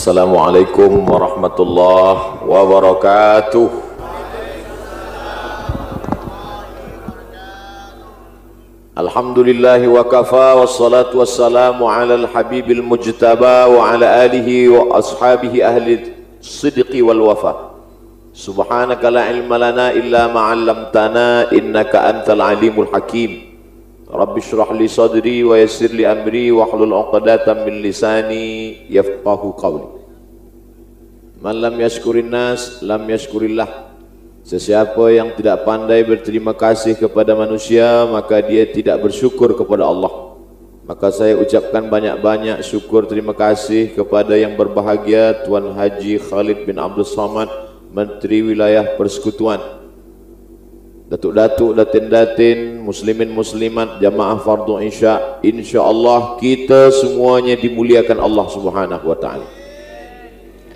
Assalamualaikum warahmatullahi wabarakatuh. Alhamdulillahi wa kafa, wassalatu wassalamu ala al-habibil mujtaba wa ala alihi wa ashabihi ahli sidqi wal wafa. Subhanaka la ilma lana illa ma 'allamtana innaka antal alimul hakim. Rabbi shrah li sadri wa yassir li amri wa hlul 'uqdatam min lisani yafqahu qawli. Man lam yashkurin nas lam yashkurillah. Sesiapa yang tidak pandai berterima kasih kepada manusia, maka dia tidak bersyukur kepada Allah. Maka saya ucapkan banyak-banyak syukur terima kasih kepada yang berbahagia Tuan Haji Khalid bin Abdul Samad, Menteri Wilayah Persekutuan, datuk-datuk, datin-datin, muslimin muslimat, jamaah fardu isya. InsyaAllah kita semuanya dimuliakan Allah Subhanahu wa ta'ala.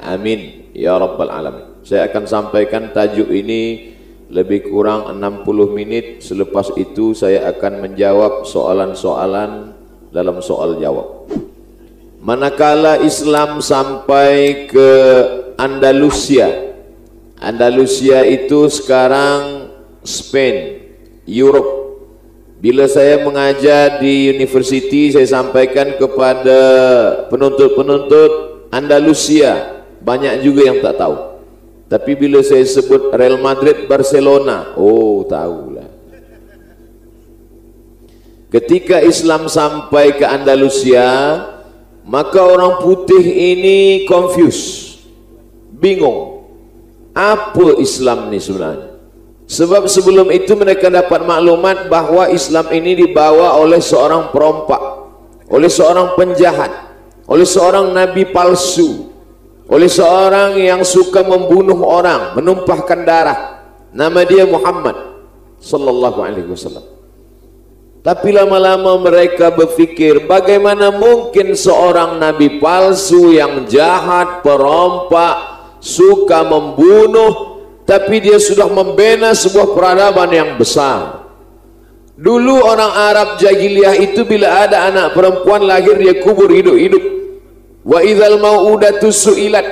Amin ya rabbal alamin. Saya akan sampaikan tajuk ini lebih kurang 60 menit. Selepas itu saya akan menjawab soalan-soalan dalam soal jawab. Manakala Islam sampai ke Andalusia, Andalusia itu sekarang Spain, Europe. Bila saya mengajar di university, saya sampaikan kepada penuntut-penuntut Andalusia, banyak juga yang tak tahu. Tapi bila saya sebut Real Madrid, Barcelona, oh tahulah. Ketika Islam sampai ke Andalusia, maka orang putih ini confused, bingung. Apa Islam ni sebenarnya? Sebab sebelum itu mereka dapat maklumat bahawa Islam ini dibawa oleh seorang perompak, oleh seorang penjahat, oleh seorang nabi palsu, oleh seorang yang suka membunuh orang, menumpahkan darah. Nama dia Muhammad sallallahu alaihi wasallam. Tapi lama-lama mereka berfikir, bagaimana mungkin seorang nabi palsu yang jahat, perompak, suka membunuh, tapi dia sudah membina sebuah peradaban yang besar. Dulu orang Arab jahiliyah itu bila ada anak perempuan lahir dia kubur hidup-hidup. Wa idzal mau'udatu su'ilat.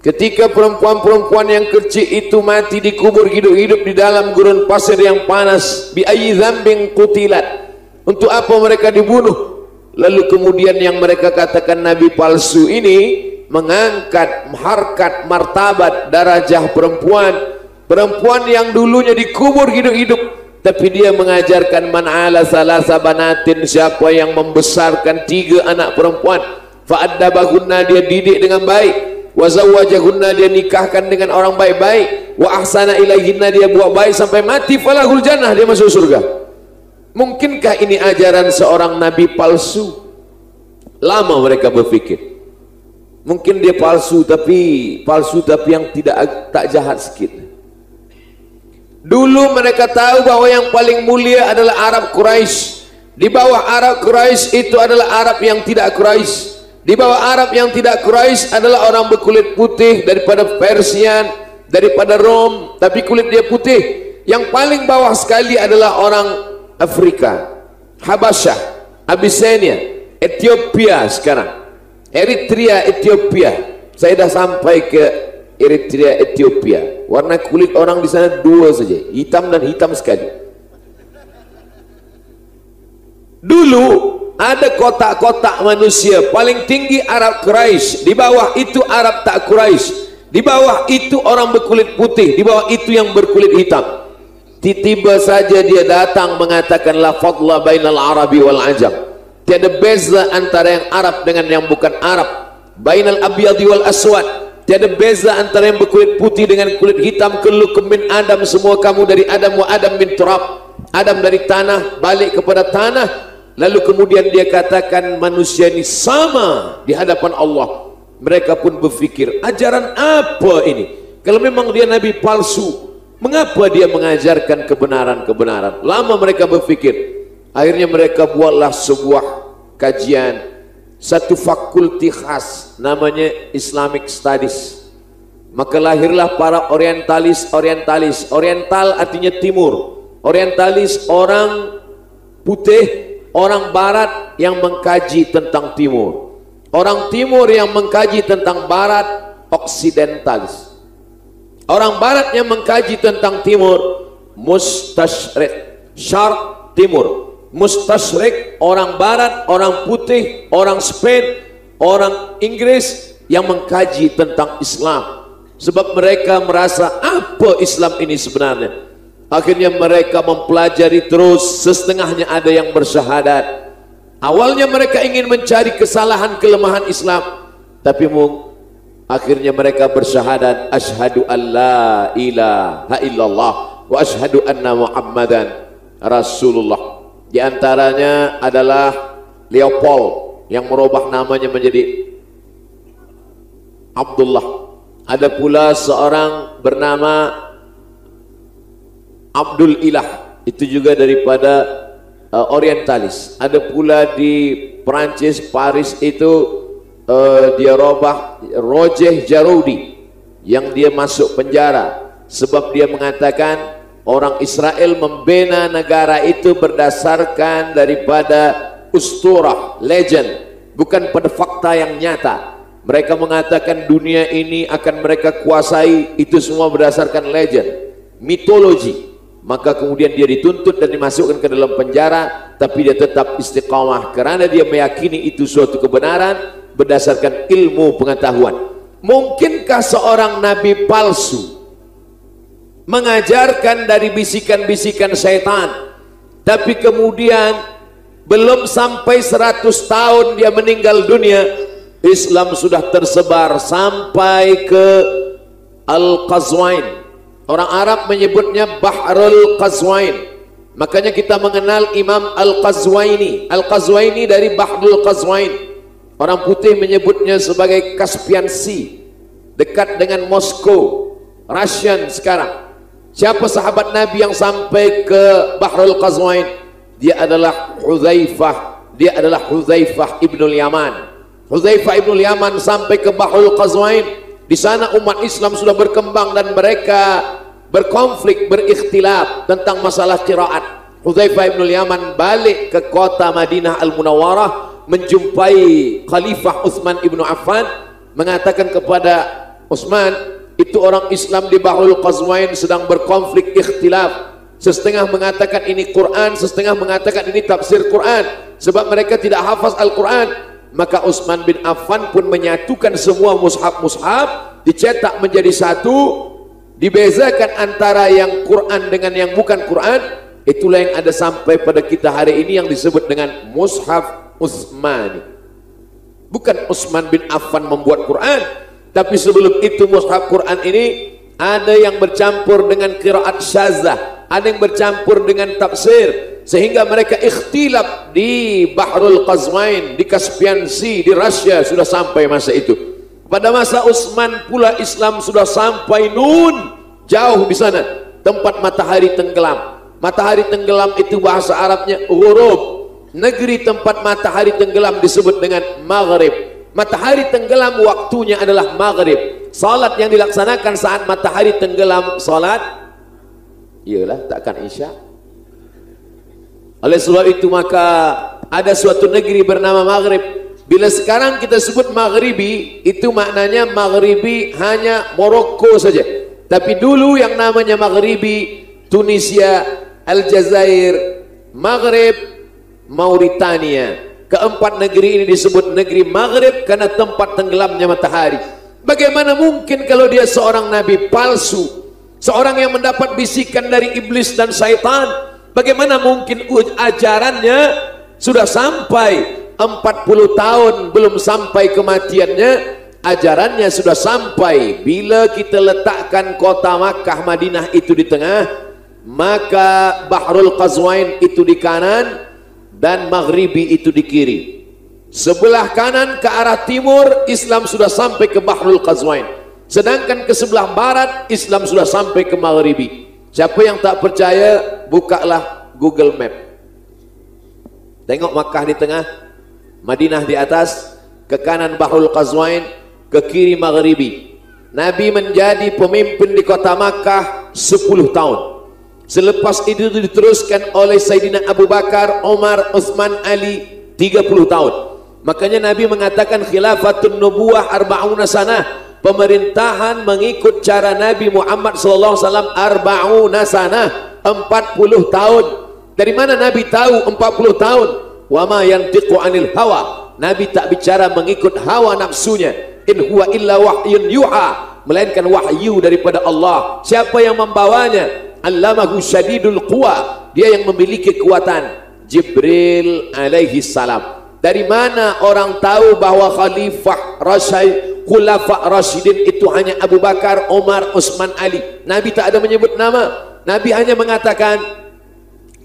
Ketika perempuan-perempuan yang kecil itu mati dikubur hidup-hidup di dalam gurun pasir yang panas. Bi ayyi dzambin qutilat. Untuk apa mereka dibunuh? Lalu kemudian yang mereka katakan nabi palsu ini mengangkat harkat, martabat, darajah perempuan, perempuan yang dulunya dikubur hidup-hidup, tapi dia mengajarkan man ala salasa banatin, siapa yang membesarkan 3 anak perempuan, fa'addabahunna, dia didik dengan baik, wa zawwajahunna, dia nikahkan dengan orang baik-baik, wa ahsana ilaihinna, dia buat baik sampai mati, falahul jannah, dia masuk surga. Mungkinkah ini ajaran seorang nabi palsu? Lama mereka berfikir. Mungkin dia palsu tapi yang tak jahat sikit. Dulu mereka tahu bahwa yang paling mulia adalah Arab Quraisy. Di bawah Arab Quraisy itu adalah Arab yang tidak Quraisy. Di bawah Arab yang tidak Quraisy adalah orang berkulit putih daripada Persian, daripada Rom, tapi kulit dia putih. Yang paling bawah sekali adalah orang Afrika, Habasyah, Abyssinia, Ethiopia sekarang. Eritrea, Ethiopia. Saya dah sampai ke Eritrea, Ethiopia. Warna kulit orang di sana 2 saja, hitam dan hitam sekali. Dulu ada kotak-kotak manusia. Paling tinggi Arab Quraisy, di bawah itu Arab tak Quraisy, di bawah itu orang berkulit putih, di bawah itu yang berkulit hitam. Tiba-tiba saja dia datang mengatakan la fadla bainal arabi wal ajam. Tiada beza antara yang Arab dengan yang bukan Arab. Bainal abyadi wal aswad. Tiada beza antara yang berkulit putih dengan kulit hitam. Kullukum min Adam, semua kamu dari Adam, wa Adam min turab. Adam dari tanah, balik kepada tanah. Lalu kemudian dia katakan manusia ini sama di hadapan Allah. Mereka pun berfikir, ajaran apa ini? Kalau memang dia nabi palsu, mengapa dia mengajarkan kebenaran-kebenaran? Lama mereka berfikir. Akhirnya mereka buatlah sebuah kajian, satu fakulti khas namanya Islamic Studies. Maka lahirlah para orientalis. Oriental artinya timur, orientalis orang putih, orang barat yang mengkaji tentang timur. Orang timur yang mengkaji tentang barat, oksidentalis. Orang barat yang mengkaji tentang timur, mustasyrik. Syarq, timur. Mustasyrik, orang barat, orang putih, orang Spain, orang Inggris yang mengkaji tentang Islam. Sebab mereka merasa apa Islam ini sebenarnya. Akhirnya mereka mempelajari terus, setengahnya ada yang bersyahadat. Awalnya mereka ingin mencari kesalahan kelemahan Islam, tapi akhirnya mereka bersyahadat, asyhadu an la ilaha illallah wa asyhadu anna Muhammadan Rasulullah. Di antaranya adalah Leopold yang merubah namanya menjadi Abdullah. Ada pula seorang bernama Abdul Ilah, itu juga daripada orientalis. Ada pula di Perancis, Paris itu dia robah Roger Jaroudi, yang dia masuk penjara sebab dia mengatakan orang Israel membina negara itu berdasarkan daripada usturah, legend, bukan pada fakta yang nyata. Mereka mengatakan dunia ini akan mereka kuasai, itu semua berdasarkan legend, mitologi. Maka kemudian dia dituntut dan dimasukkan ke dalam penjara, tapi dia tetap istiqamah kerana dia meyakini itu suatu kebenaran berdasarkan ilmu pengetahuan. Mungkinkah seorang nabi palsu mengajarkan dari bisikan-bisikan syaitan, tapi kemudian belum sampai 100 tahun dia meninggal dunia, Islam sudah tersebar sampai ke Al-Qazwain. Orang Arab menyebutnya Bahrul Qazwain. Makanya kita mengenal Imam Al-Qazwaini. Al-Qazwaini dari Bahrul Qazwain. Orang putih menyebutnya sebagai Caspian Sea, dekat dengan Moskow, Russian sekarang. Siapa sahabat Nabi yang sampai ke Bahrul Qazwain? Dia adalah Hudzaifah. Dia adalah Hudzaifah ibnul Yaman. Hudzaifah ibnul Yaman sampai ke Bahrul Qazwain. Di sana umat Islam sudah berkembang dan mereka berkonflik, berikhtilaf tentang masalah qiraat. Hudzaifah ibnul Yaman balik ke kota Madinah Al-Munawwarah, menjumpai Khalifah Utsman ibnu Affan, mengatakan kepada Utsman, itu orang Islam di Bahrul Qazwain sedang berkonflik, ikhtilaf. Setengah mengatakan ini Quran, setengah mengatakan ini tafsir Quran, sebab mereka tidak hafaz Al-Quran. Maka Utsman bin Affan pun menyatukan semua mushaf-mushaf, dicetak menjadi satu, dibezakan antara yang Quran dengan yang bukan Quran. Itulah yang ada sampai pada kita hari ini yang disebut dengan mushaf Utsmani. Bukan Utsman bin Affan membuat Quran, tapi sebelum itu mushaf Quran ini ada yang bercampur dengan qiraat syazah, ada yang bercampur dengan tafsir, sehingga mereka ikhtilaf di Bahrul Qazwain, di Caspian Sea, di Rusia sudah sampai masa itu. Pada masa Utsman pula Islam sudah sampai Nun, jauh di sana, tempat matahari tenggelam. Matahari tenggelam itu bahasa Arabnya ghurub. Negeri tempat matahari tenggelam disebut dengan Maghrib. Matahari tenggelam waktunya adalah Maghrib. Salat yang dilaksanakan saat matahari tenggelam, salat iyalah takkan Isya. Oleh sebab itu maka ada suatu negeri bernama Maghrib. Bila sekarang kita sebut Maghribi, itu maknanya Maghribi hanya Maroko saja. Tapi dulu yang namanya Maghribi, Tunisia, Aljazair, Maghrib, Mauritania. Keempat negeri ini disebut negeri Maghrib karena tempat tenggelamnya matahari. Bagaimana mungkin kalau dia seorang nabi palsu, seorang yang mendapat bisikan dari iblis dan syaitan? Bagaimana mungkin ajarannya sudah sampai 40 tahun belum sampai kematiannya, ajarannya sudah sampai. Bila kita letakkan kota Makkah Madinah itu di tengah, maka Bahrul Qazwain itu di kanan dan Maghribi itu di kiri. Sebelah kanan ke arah timur Islam sudah sampai ke Bahrul Qazwain, sedangkan ke sebelah barat Islam sudah sampai ke Maghribi. Siapa yang tak percaya, bukalah Google Map, tengok Makkah di tengah, Madinah di atas, ke kanan Bahrul Qazwain, ke kiri Maghribi. Nabi menjadi pemimpin di kota Makkah 10 tahun. Selepas itu diteruskan oleh Sayyidina Abu Bakar, Umar, Utsman, Ali 30 tahun. Makanya Nabi mengatakan khilafatun nubuwah arba'una sanah, pemerintahan mengikut cara Nabi Muhammad SAW arba'una sanah, 40 tahun. Dari mana Nabi tahu 40 tahun? Wa ma yantiqu anil hawa, Nabi tak bicara mengikut hawa nafsunya. In huwa illa wahyun yuha, melainkan wahyu daripada Allah. Siapa yang membawanya? Allamahu syadidul quwa, dia yang memiliki kekuatan, Jibril alaihi salam. Dari mana orang tahu bahwa khalifah khulafa rasyidin itu hanya Abu Bakar, Umar, Utsman, Ali? Nabi tak ada menyebut nama. Nabi hanya mengatakan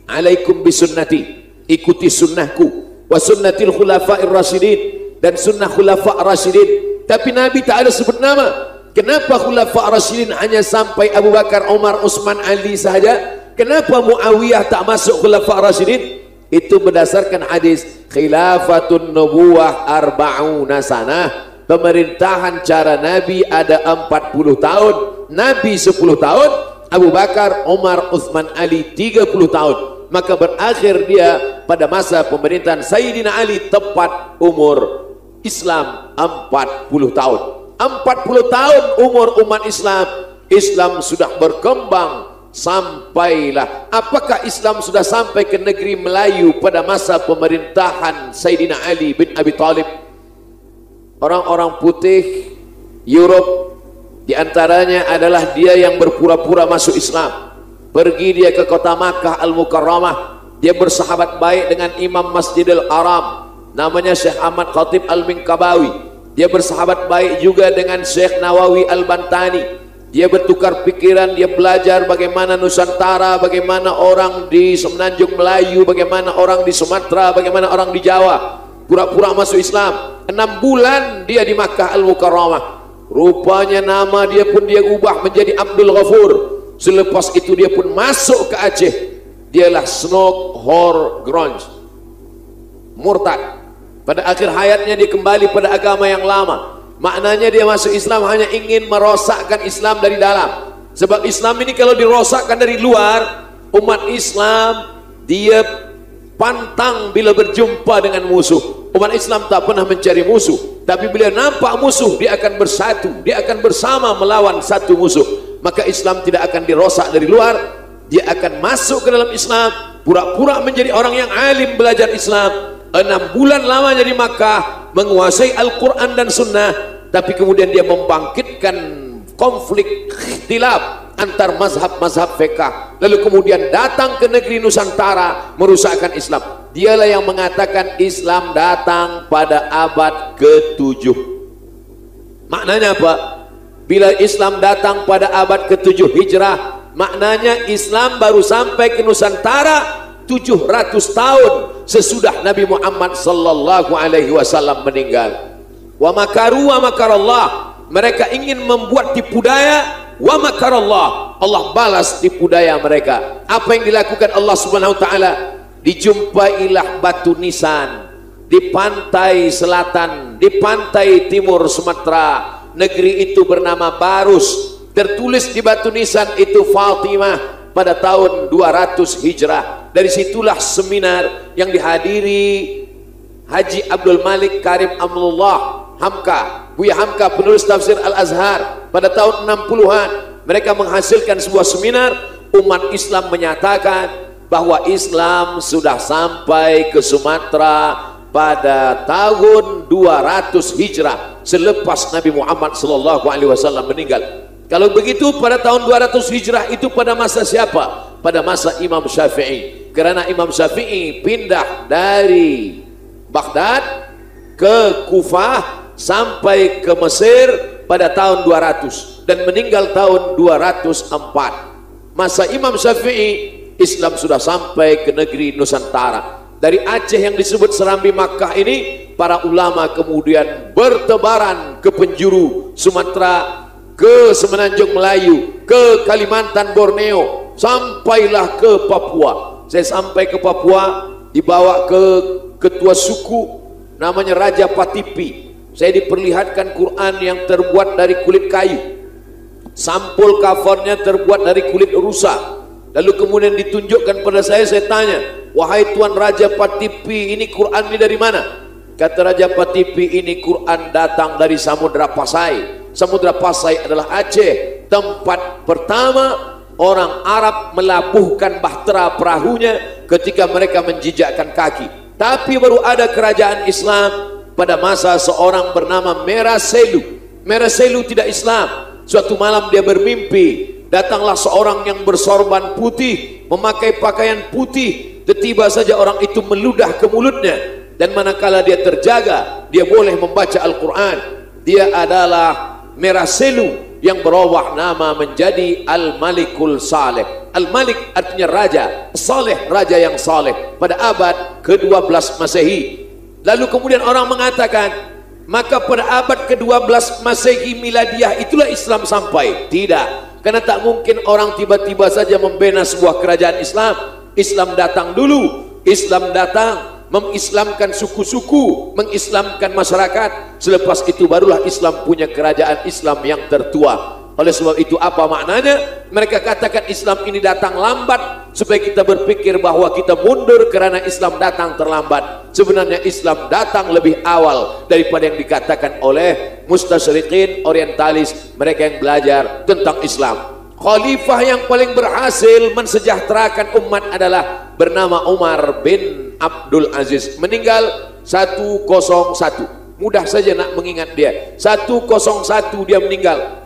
alaikum bisunnati, ikuti sunnahku, wa sunnatil khulafa'ir rasyidin, dan sunnah khulafa' rasyidin. Tapi Nabi tak ada sebut nama. Kenapa khulafa' rasyidin hanya sampai Abu Bakar, Umar, Utsman, Ali sahaja? Kenapa Muawiyah tak masuk khulafa' rasyidin? Itu berdasarkan hadis khilafatun nubuwah arba'una sanah, pemerintahan cara Nabi ada 40 tahun, Nabi 10 tahun, Abu Bakar, Umar, Utsman, Ali 30 tahun. Maka berakhir dia pada masa pemerintahan Sayyidina Ali tepat umur Islam 40 tahun. 40 tahun umur umat Islam, Islam sudah berkembang. Sampailah, apakah Islam sudah sampai ke negeri Melayu pada masa pemerintahan Sayyidina Ali bin Abi Thalib? Orang-orang putih Europe diantaranya adalah dia yang berpura-pura masuk Islam. Pergi dia ke kota Makkah Al-Mukarramah, dia bersahabat baik dengan Imam Masjidil Haram, namanya Syekh Ahmad Khatib Al-Minkabawi. Dia bersahabat baik juga dengan Syekh Nawawi Al-Bantani. Dia bertukar pikiran, dia belajar bagaimana Nusantara, bagaimana orang di Semenanjung Melayu, bagaimana orang di Sumatera, bagaimana orang di Jawa. Pura-pura masuk Islam. 6 bulan dia di Makkah Al-Mukarramah. Rupanya nama dia pun dia ubah menjadi Abdul Ghafur. Selepas itu dia pun masuk ke Aceh. Dialah Snok Hor Gronj, murtad. Pada akhir hayatnya dia kembali pada agama yang lama. Maknanya dia masuk Islam hanya ingin merosakkan Islam dari dalam. Sebab Islam ini kalau dirosakkan dari luar, umat Islam dia pantang bila berjumpa dengan musuh. Umat Islam tak pernah mencari musuh, tapi bila nampak musuh dia akan bersatu, dia akan bersama melawan satu musuh. Maka Islam tidak akan dirosak dari luar, dia akan masuk ke dalam Islam, pura-pura menjadi orang yang alim belajar Islam. 6 bulan lamanya di Makkah menguasai Al-Quran dan Sunnah, tapi kemudian dia membangkitkan konflik ikhtilaf antar mazhab-mazhab fiqh, lalu kemudian datang ke negeri Nusantara merusakkan Islam. Dialah yang mengatakan Islam datang pada abad ke-7. Maknanya apa? Bila Islam datang pada abad ke-7 Hijrah, maknanya Islam baru sampai ke Nusantara 700 tahun sesudah Nabi Muhammad sallallahu alaihi wasallam meninggal. Wa makaru wa makarallah, mereka ingin membuat tipu daya. Wa makarallah, Allah balas tipu daya mereka. Apa yang dilakukan Allah Subhanahu wa taala? Dijumpailah batu nisan di pantai selatan, di pantai timur Sumatera. Negeri itu bernama Barus. Tertulis di batu nisan itu Fatimah pada tahun 200 Hijrah. Dari situlah seminar yang dihadiri Haji Abdul Malik Karim Amrullah Hamka, Buya Hamka, penulis tafsir Al-Azhar pada tahun 60-an. Mereka menghasilkan sebuah seminar. Umat Islam menyatakan bahwa Islam sudah sampai ke Sumatera pada tahun 200 Hijrah selepas Nabi Muhammad SAW meninggal. Kalau begitu pada tahun 200 Hijrah itu pada masa siapa? Pada masa Imam Syafi'i. Karena Imam Syafi'i pindah dari Baghdad ke Kufah sampai ke Mesir pada tahun 200 dan meninggal tahun 204. Masa Imam Syafi'i, Islam sudah sampai ke negeri Nusantara. Dari Aceh yang disebut Serambi Makkah ini, para ulama kemudian bertebaran ke penjuru Sumatera, ke Semenanjung Melayu, ke Kalimantan, Borneo, sampailah ke Papua. Saya sampai ke Papua, dibawa ke ketua suku namanya Raja Patipi. Saya diperlihatkan Quran yang terbuat dari kulit kayu, sampul kafannya terbuat dari kulit rusa. Lalu kemudian ditunjukkan pada saya tanya, wahai Tuan Raja Patipi, ini Quran ini dari mana? Kata Raja Patipi, ini Quran datang dari Samudra Pasai. Samudra Pasai adalah Aceh, tempat pertama orang Arab melabuhkan bahtera perahunya ketika mereka menjijakkan kaki. Tapi baru ada kerajaan Islam pada masa seorang bernama Meraselu. Meraselu tidak Islam. Suatu malam dia bermimpi, datanglah seorang yang bersorban putih, memakai pakaian putih. Tiba saja orang itu meludah ke mulutnya, dan manakala dia terjaga, dia boleh membaca Al-Quran. Dia adalah Meraselu yang berubah nama menjadi Al-Malikul Saleh. Al-Malik artinya raja, Saleh raja yang saleh, pada abad ke-12 Masehi. Lalu kemudian orang mengatakan, maka pada abad ke-12 Masehi Miladiah itulah Islam sampai. Tidak, karena tak mungkin orang tiba-tiba saja membina sebuah kerajaan Islam. Islam datang dulu. Islam datang mengislamkan suku-suku, mengislamkan masyarakat. Selepas itu barulah Islam punya kerajaan Islam yang tertua. Oleh sebab itu, apa maknanya? Mereka katakan Islam ini datang lambat, supaya kita berpikir bahwa kita mundur karena Islam datang terlambat. Sebenarnya Islam datang lebih awal daripada yang dikatakan oleh mustasyriqin orientalis, mereka yang belajar tentang Islam. Khalifah yang paling berhasil mensejahterakan umat adalah bernama Umar bin Abdul Aziz. Meninggal 101. Mudah saja nak mengingat dia. 101 dia meninggal.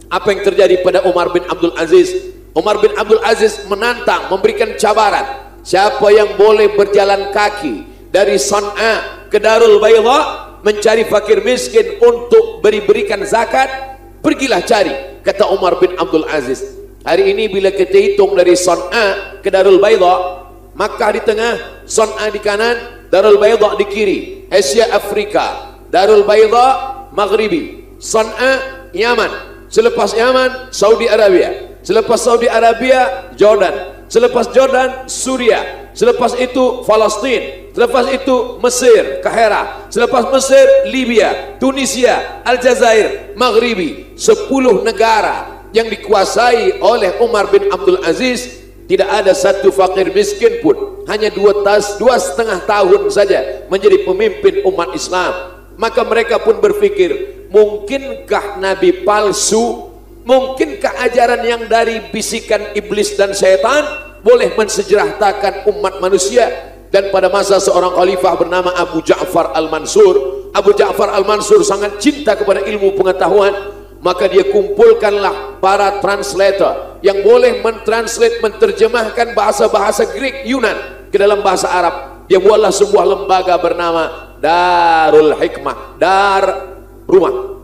Apa yang terjadi pada Umar bin Abdul Aziz? Umar bin Abdul Aziz menantang, memberikan cabaran. Siapa yang boleh berjalan kaki dari San'a ke Darul Bayda mencari fakir miskin untuk berikan zakat, pergilah cari, kata Umar bin Abdul Aziz. Hari ini bila kita hitung dari San'a ke Darul Bayda, Makkah di tengah, San'a di kanan, Darul Bayda di kiri. Asia Afrika, Darul Bayda Maghribi, San'a Yaman. Selepas Yaman, Saudi Arabia. Selepas Saudi Arabia, Jordan. Selepas Jordan, Suria. Selepas itu, Palestin. Selepas itu, Mesir, Kahira. Selepas Mesir, Libya, Tunisia, Aljazair, Maghribi. 10 negara yang dikuasai oleh Umar bin Abdul Aziz. Tidak ada satu fakir miskin pun. Hanya 2,5 tahun saja menjadi pemimpin umat Islam. Maka mereka pun berpikir, mungkinkah Nabi palsu? Mungkinkah ajaran yang dari bisikan iblis dan syaitan boleh mensejahterakan umat manusia? Dan pada masa seorang khalifah bernama Abu Ja'far Al-Mansur, Abu Ja'far Al-Mansur sangat cinta kepada ilmu pengetahuan. Maka dia kumpulkanlah para translator yang boleh mentranslate, menerjemahkan bahasa-bahasa Greek, Yunan ke dalam bahasa Arab. Dia buatlah sebuah lembaga bernama Darul Hikmah. Dar rumah,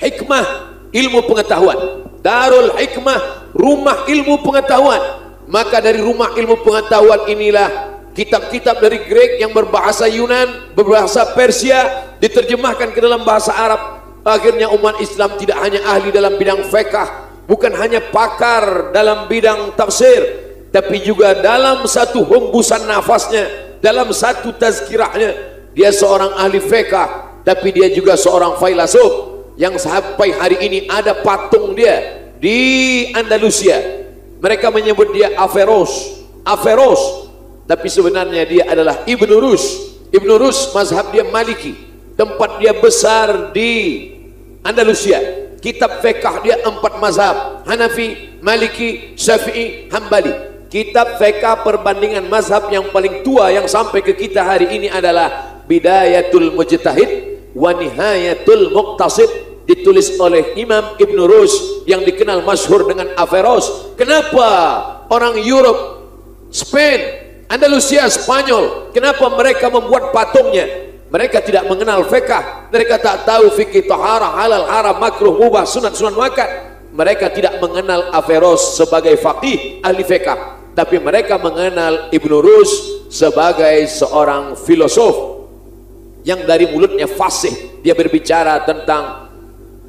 hikmah ilmu pengetahuan. Darul Hikmah, rumah ilmu pengetahuan. Maka dari rumah ilmu pengetahuan inilah kitab-kitab dari Greek yang berbahasa Yunan, berbahasa Persia diterjemahkan ke dalam bahasa Arab. Akhirnya umat Islam tidak hanya ahli dalam bidang fiqh, bukan hanya pakar dalam bidang tafsir, tapi juga dalam satu hembusan nafasnya, dalam satu tazkirahnya, dia seorang ahli fiqh, tapi dia juga seorang filsuf yang sampai hari ini ada patung dia di Andalusia. Mereka menyebut dia Averroes, tapi sebenarnya dia adalah Ibn Rus. Ibn Rus mazhab dia Maliki, tempat dia besar di Andalusia. Kitab fiqh dia 4 mazhab, Hanafi, Maliki, Syafi'i, Hambali. Kitab fiqh perbandingan mazhab yang paling tua yang sampai ke kita hari ini adalah Bidayatul Mujtahid wa Nihayatul Muqtasid, ditulis oleh Imam Ibn Rus yang dikenal masyhur dengan Averroes. Kenapa orang Europe, Spain, Andalusia, Spanyol, kenapa mereka membuat patungnya? Mereka tidak mengenal fiqh, mereka tak tahu fikih taharah, halal, haram, makruh, mubah, sunat makan. Mereka tidak mengenal Averroes sebagai faqih, ahli fiqh, tapi mereka mengenal Ibn Rus sebagai seorang filosof yang dari mulutnya fasih. Dia berbicara tentang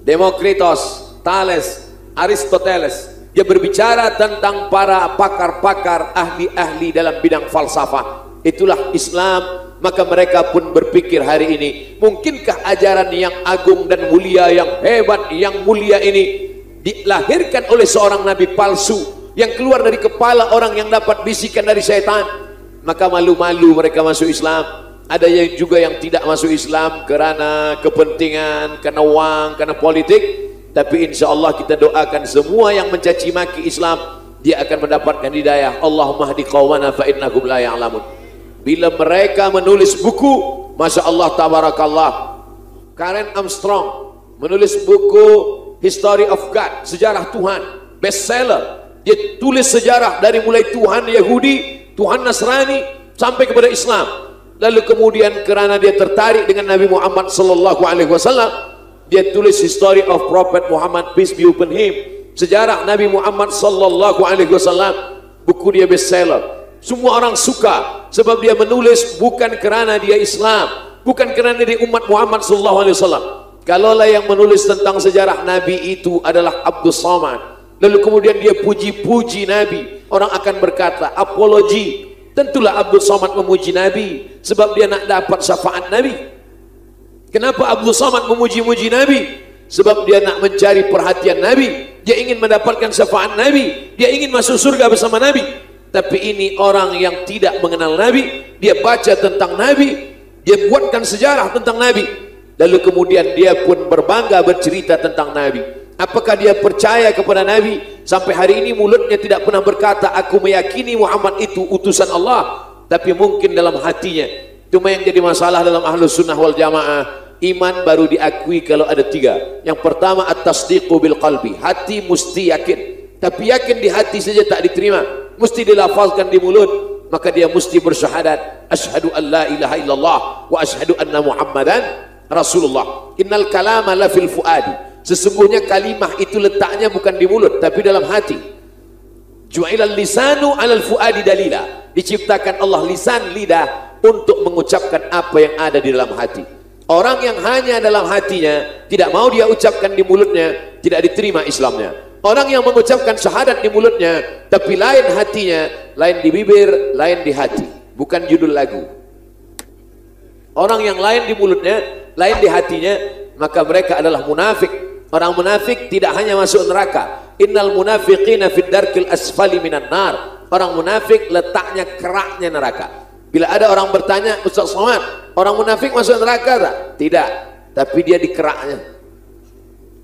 Demokritos, Thales, Aristoteles. Dia berbicara tentang para pakar-pakar, ahli-ahli dalam bidang falsafah. Itulah Islam. Maka mereka pun berpikir hari ini, mungkinkah ajaran yang agung dan mulia, yang hebat, yang mulia ini dilahirkan oleh seorang nabi palsu yang keluar dari kepala orang yang dapat bisikan dari syaitan? Maka malu-malu mereka masuk Islam. ada yang juga yang tidak masuk Islam karena kepentingan, karena uang, karena politik. Tapi insya Allah kita doakan semua yang mencaci maki Islam, dia akan mendapatkan hidayah. Allahumma hdi qaumana fa innahum la ya'lamun. Bila mereka menulis buku, Masya Allah tabarakallah, Karen Armstrong menulis buku History of God, sejarah Tuhan, bestseller. Dia tulis sejarah dari mulai Tuhan Yahudi, Tuhan Nasrani sampai kepada Islam. Lalu kemudian karena dia tertarik dengan Nabi Muhammad sallallahu alaihi wasallam, dia tulis History of Prophet Muhammad, peace be upon him, sejarah Nabi Muhammad sallallahu alaihi wasallam. Buku dia bestseller. Semua orang suka sebab dia menulis bukan kerana dia Islam, bukan kerana dia umat Muhammad sallallahu alaihi wasallam. Kalaulah yang menulis tentang sejarah Nabi itu adalah Abdul Samad, lalu kemudian dia puji-puji Nabi, orang akan berkata apologi. Tentulah Abdul Samad memuji Nabi sebab dia nak dapat syafaat Nabi. Kenapa Abdul Samad memuji-muji Nabi? Sebab dia nak mencari perhatian Nabi, dia ingin mendapatkan syafaat Nabi, dia ingin masuk surga bersama Nabi. Tapi ini orang yang tidak mengenal Nabi, dia baca tentang Nabi, dia buatkan sejarah tentang Nabi, lalu kemudian dia pun berbangga bercerita tentang Nabi. Apakah dia percaya kepada Nabi? Sampai hari ini mulutnya tidak pernah berkata aku meyakini Muhammad itu utusan Allah, tapi mungkin dalam hatinya. Cuma yang jadi masalah dalam Ahlus Sunnah wal Jamaah, iman baru diakui kalau ada tiga. Yang pertama at-tasdiqu bil qalbi, hati mesti yakin. Tapi yakin di hati saja tak diterima, mesti dilafazkan di mulut. Maka dia mesti bersyahadat asyhadu an la ilaha illallah wa asyhadu anna Muhammadan Rasulullah. Innal kalama la fil fuadi, sesungguhnya kalimah itu letaknya bukan di mulut tapi dalam hati. Ju'ilal lisanu 'alal fuadi dalila, diciptakan Allah lisan, lidah, untuk mengucapkan apa yang ada di dalam hati. Orang yang hanya dalam hatinya, tidak mau dia ucapkan di mulutnya, tidak diterima Islamnya. Orang yang mengucapkan syahadat di mulutnya tapi lain hatinya, lain di bibir, lain di hati, bukan judul lagu. Orang yang lain di mulutnya, lain di hatinya, maka mereka adalah munafik. Orang munafik tidak hanya masuk neraka. Innal munafiqina fid darkil asfali minan nar. Orang munafik letaknya keraknya neraka. Bila ada orang bertanya, Ustaz Somad, orang munafik masuk neraka tak? Tidak, tapi dia di keraknya.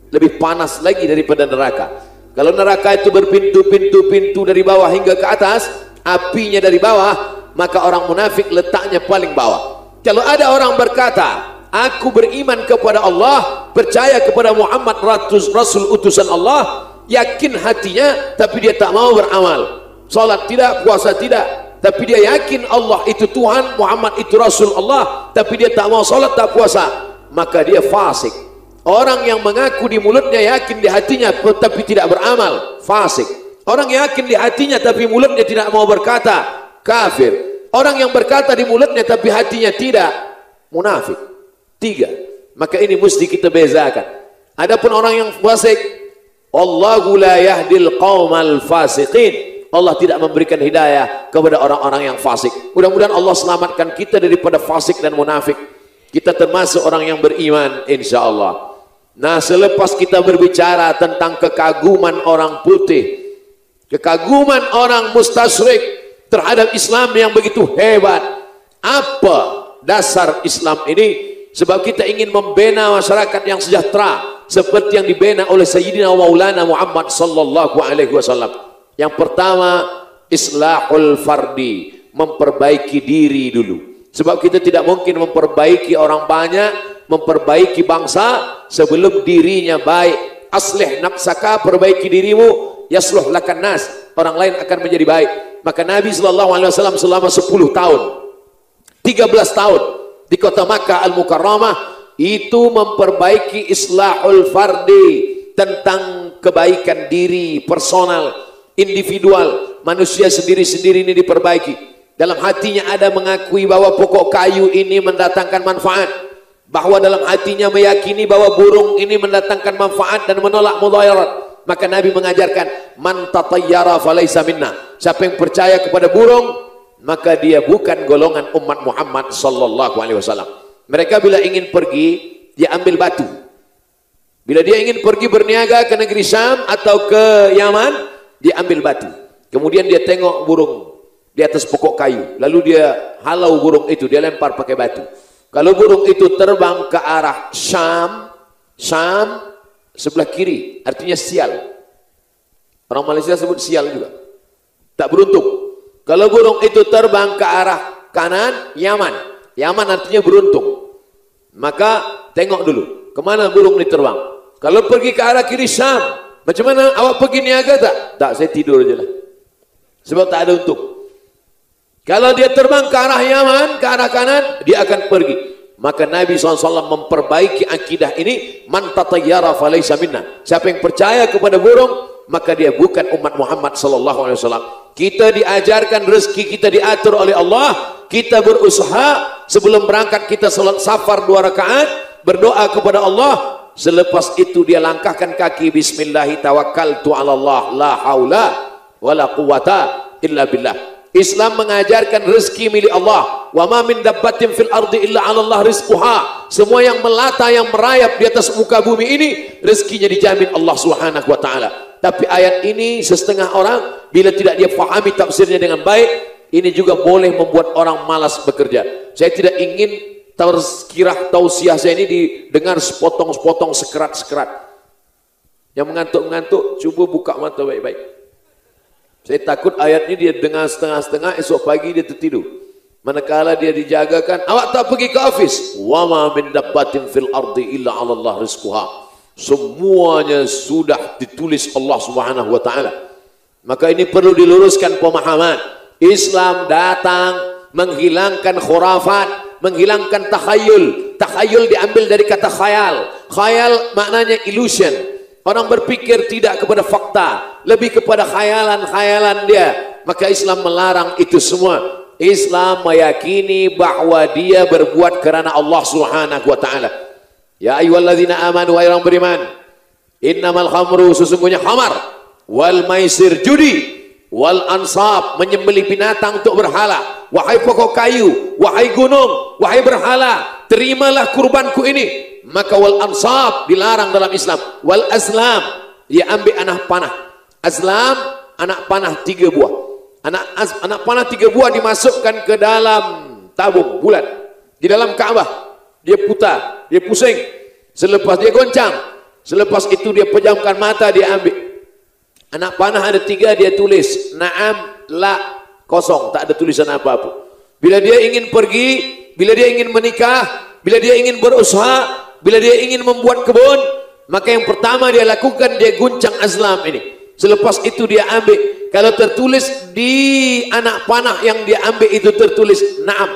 Lebih panas lagi daripada neraka. Kalau neraka itu berpintu-pintu dari bawah hingga ke atas, apinya dari bawah, maka orang munafik letaknya paling bawah. Kalau ada orang berkata, aku beriman kepada Allah, percaya kepada Muhammad Rasul utusan Allah, yakin hatinya tapi dia tak mau beramal, salat tidak, puasa tidak, tapi dia yakin Allah itu Tuhan, Muhammad itu Rasul Allah, tapi dia tak mau salat, tak puasa, maka dia fasik. Orang yang mengaku di mulutnya yakin di hatinya tapi tidak beramal, fasik. Orang yakin di hatinya tapi mulutnya tidak mau berkata, kafir. Orang yang berkata di mulutnya tapi hatinya tidak, munafik. Tiga. Maka ini mesti kita bezakan. Adapun orang yang fasik, Allahu la yahdil qaumal fasiqin, Allah tidak memberikan hidayah kepada orang-orang yang fasik. Mudah-mudahan Allah selamatkan kita daripada fasik dan munafik. Kita termasuk orang yang beriman insyaallah. Nah, selepas kita berbicara tentang kekaguman orang putih, kekaguman orang mustasyrik terhadap Islam yang begitu hebat, apa dasar Islam ini? Sebab kita ingin membina masyarakat yang sejahtera seperti yang dibina oleh Sayyidina Maulana Muhammad sallallahu alaihi wasallam. Yang pertama, islahul fardi, memperbaiki diri dulu. Sebab kita tidak mungkin memperbaiki orang banyak, memperbaiki bangsa sebelum dirinya baik. Aslih nafsaka, perbaiki dirimu, yasluh lakan nas, orang lain akan menjadi baik. Maka Nabi sallallahu alaihi wasallam selama 10 tahun, 13 tahun di kota Makkah Al-Mukarramah itu memperbaiki islahul fardi, tentang kebaikan diri personal, individual, manusia sendiri-sendiri ini diperbaiki. Dalam hatinya ada mengakui bahwa pokok kayu ini mendatangkan manfaat, bahwa dalam hatinya meyakini bahwa burung ini mendatangkan manfaat dan menolak mudayarat. Maka Nabi mengajarkan, man tatayyara falaysa minna, siapa yang percaya kepada burung, maka dia bukan golongan umat Muhammad sallallahu alaihi wasallam. Mereka bila ingin pergi, dia ambil batu. Bila dia ingin pergi berniaga ke negeri Syam atau ke Yaman, dia ambil batu. Kemudian dia tengok burung, di atas pokok kayu. Lalu dia halau burung itu, dia lempar pakai batu. Kalau burung itu terbang ke arah Syam, Syam sebelah kiri, artinya sial. Orang Malaysia sebut sial juga. Tak beruntung. Kalau burung itu terbang ke arah kanan, Yaman. Yaman artinya beruntung. Maka tengok dulu, kemana burung ini terbang. Kalau pergi ke arah kiri Syam, macam mana awak pergi niaga tak? Tak, saya tidur aja lah. Sebab tak ada untung. Kalau dia terbang ke arah Yaman, ke arah kanan, dia akan pergi. Maka Nabi SAW memperbaiki akidah ini, man tatayyara falaysa minna. Siapa yang percaya kepada burung, maka dia bukan umat Muhammad SAW. Kita diajarkan, rezeki kita diatur oleh Allah. Kita berusaha, sebelum berangkat kita salat safar 2 rakaat, berdoa kepada Allah. Selepas itu dia langkahkan kaki, bismillahi tawakkaltu ala Allah, la haula wala quwata illa billah. Islam mengajarkan rezeki milik Allah. Wa ma min dabbatin fil ardi illa 'ala Allah rizquha. Semua yang melata, yang merayap di atas muka bumi ini, rezekinya dijamin Allah Subhanahu wa taala. Tapi ayat ini setengah orang bila tidak dia fahami tafsirnya dengan baik, ini juga boleh membuat orang malas bekerja. Saya tidak ingin tazkirah tausiah saya ini didengar sepotong-sepotong, sekerat-sekerat. Yang mengantuk-mengantuk, coba buka mata baik-baik. Saya takut ayat ini dia dengar setengah-setengah, esok pagi dia tertidur. Manakala dia dijagakan, awak tak pergi ke office. Wa ma min dabbatin fil ardi illa 'ala Allah rizquha. Semuanya sudah ditulis Allah Subhanahu wa taala. Maka ini perlu diluruskan pemahaman. Islam datang menghilangkan khurafat, menghilangkan takhayul. Takhayul diambil dari kata khayal. Khayal maknanya illusion. Orang berpikir tidak kepada fakta, lebih kepada khayalan-khayalan dia. Maka Islam melarang itu semua. Islam meyakini bahwa dia berbuat kerana Allah Subhanahu wa taala. Ya ayyuhalladzina amanu, wahai orang beriman, innamal khamru, sesungguhnya khamar, wal maisir, judi, wal ansab, menyembelih binatang untuk berhala. Wahai pokok kayu, wahai gunung, wahai berhala, terimalah kurbanku ini. Maka wal ansab dilarang dalam Islam. Wal azlam, dia ambil anak panah. Azlam, anak panah 3 buah. Anak panah 3 buah dimasukkan ke dalam tabung bulat di dalam Ka'bah. Dia putar, dia pusing. Selepas dia goncang, selepas itu dia pejamkan mata, dia ambil. Anak panah ada 3, dia tulis na'am, la, kosong, tak ada tulisan apa-apa. Bila dia ingin pergi, bila dia ingin menikah, bila dia ingin berusaha, bila dia ingin membuat kebun, maka yang pertama dia lakukan, dia guncang azlam ini. Selepas itu dia ambil. Kalau tertulis di anak panah yang dia ambil itu tertulis na'am,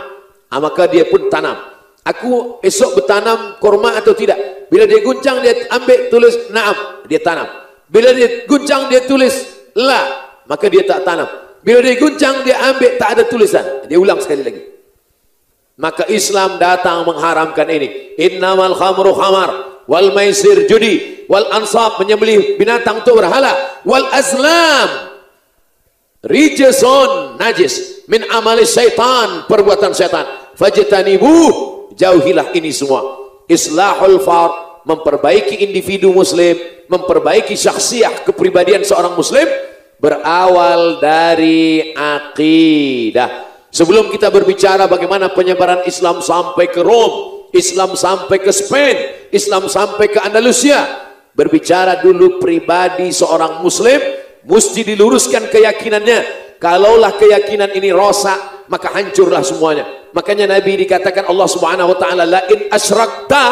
maka dia pun tanam. Aku esok bertanam korma atau tidak? Bila dia guncang, dia ambil tulis na'am, dia tanam. Bila dia guncang, dia tulis la, maka dia tak tanam. Bila dia guncang, dia ambil, tak ada tulisan, dia ulang sekali lagi. Maka Islam datang mengharamkan ini. Innamal khamru khamar, wal maisir judi, wal ansab, menyembelih binatang untuk berhala, wal azlam, rijsun, najis, min amali syaitan, perbuatan syaitan, fajtanibuh, jauhilah ini semua. Islahul fard, memperbaiki individu muslim, memperbaiki syakhsiah, kepribadian seorang muslim, berawal dari akidah. Sebelum kita berbicara bagaimana penyebaran Islam sampai ke Rom, Islam sampai ke Spain, Islam sampai ke Andalusia, berbicara dulu pribadi seorang muslim, mesti diluruskan keyakinannya. Kalaulah keyakinan ini rosak, maka hancurlah semuanya. Makanya Nabi dikatakan Allah Subhanahu wa taala, la in asyrakta,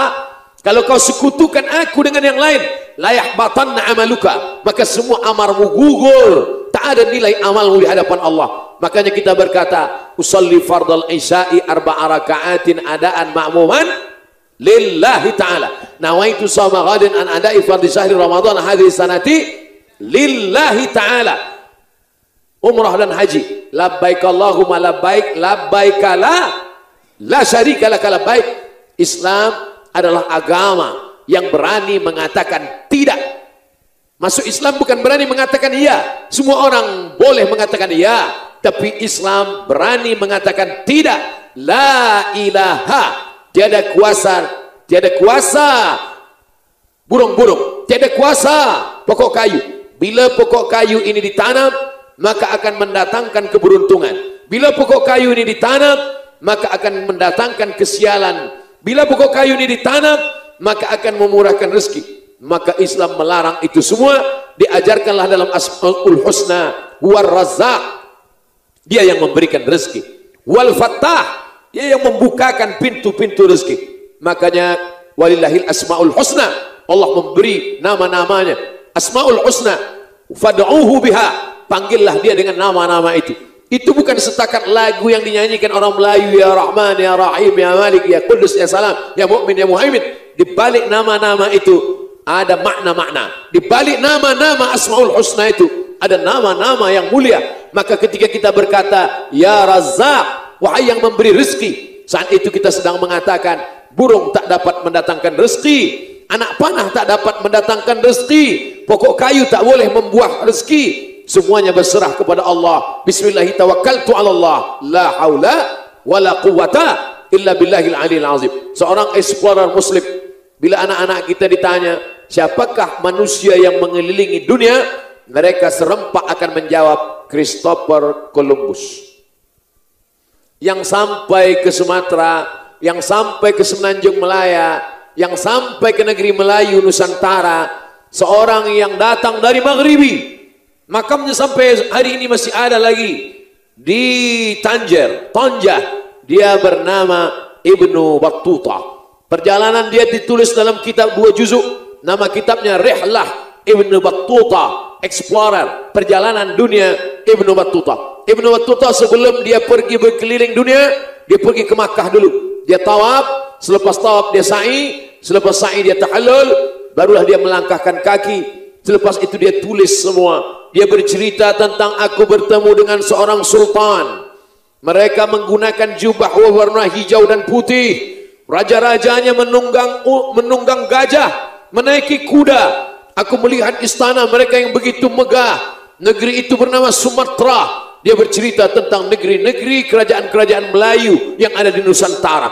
kalau kau sekutukan aku dengan yang lain, la yahbatanna amaluka, maka semua amalmu gugur, tak ada nilai amalmu di hadapan Allah. Makanya kita berkata, usalli fardal isya'i 4 raka'atin adaan ma'muman lillahi ta'ala. Nawaitu shawma ghadin an ada'i fardhi syahri Ramadan hadhihi sanati lillahi ta'ala. Umrah dan haji, labbaik Allahumma labbaik, labbaik la syarika laka labbaik. Islam adalah agama yang berani mengatakan tidak. Masuk Islam bukan berani mengatakan iya. Semua orang boleh mengatakan iya, tapi Islam berani mengatakan tidak. La ilaha, tiada kuasa burung-burung, tiada kuasa pokok kayu. Bila pokok kayu ini ditanam, maka akan mendatangkan keberuntungan. Bila pokok kayu ini ditanam, maka akan mendatangkan kesialan. Bila pokok kayu ini ditanam, maka akan memurahkan rezeki. Maka Islam melarang itu semua. Diajarkanlah dalam Asmaul Husna, Huwar Razzaq, dia yang memberikan rezeki. Wal Fattah, dia yang membukakan pintu-pintu rezeki. Makanya walillahil asmaul husna, Allah memberi nama-namanya. Asmaul Husna, fad'uhu biha, panggillah dia dengan nama-nama itu. Itu bukan setakat lagu yang dinyanyikan orang Melayu, ya Rahman, ya Rahim, ya Malik, ya Qudus, ya Salam, ya Mu'min, ya Muhaimin. Di balik nama-nama itu ada makna-makna. Di balik nama-nama Asmaul Husna itu ada nama-nama yang mulia. Maka ketika kita berkata ya Razzaq, wahai yang memberi rezeki, saat itu kita sedang mengatakan burung tak dapat mendatangkan rezeki, anak panah tak dapat mendatangkan rezeki, pokok kayu tak boleh membuah rezeki. Semuanya berserah kepada Allah. Bismillahi tawakkaltu ala Allah, la haula wala quwata illa billahil aliyil azim. Seorang explorer muslim, bila anak-anak kita ditanya siapakah manusia yang mengelilingi dunia, mereka serempak akan menjawab Christopher Columbus. Yang sampai ke Sumatera, yang sampai ke Semenanjung Melaya, yang sampai ke negeri Melayu Nusantara, seorang yang datang dari Maghribi, makamnya sampai hari ini masih ada lagi di Tanjah, dia bernama Ibnu Battuta. Perjalanan dia ditulis dalam kitab 2 juzuk, nama kitabnya Rihlah Ibnu Battuta, Explorer, perjalanan dunia Ibnu Battuta. Ibnu Battuta sebelum dia pergi berkeliling dunia, dia pergi ke Makkah dulu. Dia tawaf, selepas tawaf dia sa'i, selepas sa'i dia tahallul, barulah dia melangkahkan kaki. Selepas itu dia tulis semua. Dia bercerita tentang aku bertemu dengan seorang sultan. Mereka menggunakan jubah warna hijau dan putih. Raja-rajanya menunggang gajah, menaiki kuda. Aku melihat istana mereka yang begitu megah. Negeri itu bernama Sumatera. Dia bercerita tentang negeri-negeri kerajaan-kerajaan Melayu yang ada di Nusantara.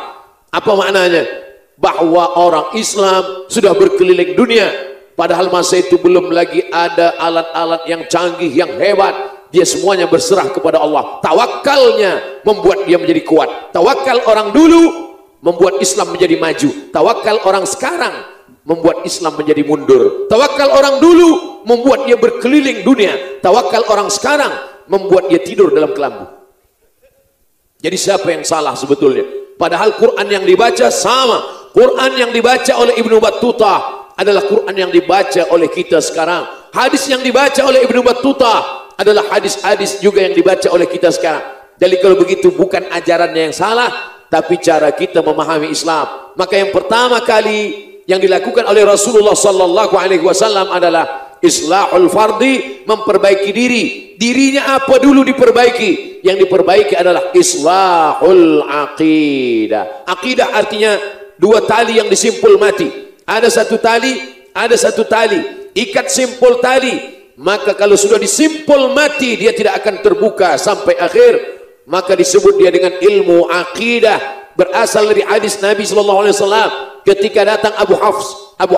Apa maknanya? Bahwa orang Islam sudah berkeliling dunia. Padahal masa itu belum lagi ada alat-alat yang canggih, yang hebat. Dia semuanya berserah kepada Allah. Tawakalnya membuat dia menjadi kuat. Tawakal orang dulu membuat Islam menjadi maju. Tawakal orang sekarang membuat Islam menjadi mundur. Tawakal orang dulu membuat dia berkeliling dunia. Tawakal orang sekarang membuat dia tidur dalam kelambu. Jadi siapa yang salah sebetulnya? Padahal Quran yang dibaca sama. Quran yang dibaca oleh Ibnu Battuta adalah Quran yang dibaca oleh kita sekarang. Hadis yang dibaca oleh Ibnu Battuta adalah hadis-hadis juga yang dibaca oleh kita sekarang. Jadi kalau begitu bukan ajarannya yang salah, tapi cara kita memahami Islam. Maka yang pertama kali yang dilakukan oleh Rasulullah sallallahu alaihi wasallam adalah islahul fardi, memperbaiki diri. Dirinya apa dulu diperbaiki? Yang diperbaiki adalah islahul aqidah. Aqidah artinya 2 tali yang disimpul mati. Ada satu tali, ikat simpul tali, maka kalau sudah disimpul mati, dia tidak akan terbuka sampai akhir. Maka disebut dia dengan ilmu aqidah. Berasal dari hadis Nabi SAW ketika datang Abu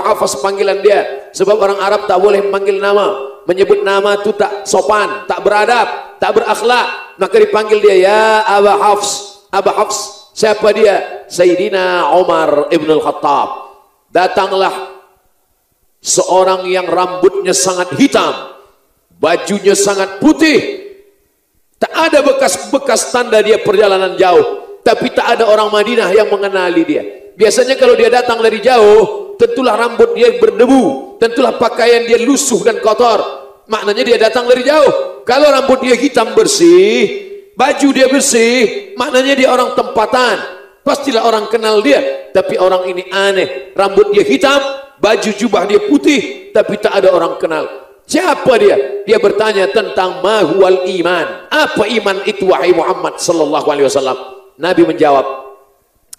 Hafs panggilan dia, sebab orang Arab tak boleh memanggil nama, menyebut nama itu tak sopan, tak beradab, tak berakhlak. Maka dipanggil dia, ya Abu Hafs. Siapa dia? Sayyidina Umar ibn al-Khattab. Datanglah seorang yang rambutnya sangat hitam, bajunya sangat putih, tak ada bekas-bekas tanda dia perjalanan jauh. Tapi tak ada orang Madinah yang mengenali dia. Biasanya kalau dia datang dari jauh, tentulah rambut dia berdebu, tentulah pakaian dia lusuh dan kotor. Maknanya dia datang dari jauh. Kalau rambut dia hitam bersih, baju dia bersih, maknanya dia orang tempatan. Pastilah orang kenal dia. Tapi orang ini aneh, rambut dia hitam, baju jubah dia putih, tapi tak ada orang kenal. Siapa dia? Dia bertanya tentang ma huwal iman. Apa iman itu wahai Muhammad sallallahu alaihi wasallam? Nabi menjawab,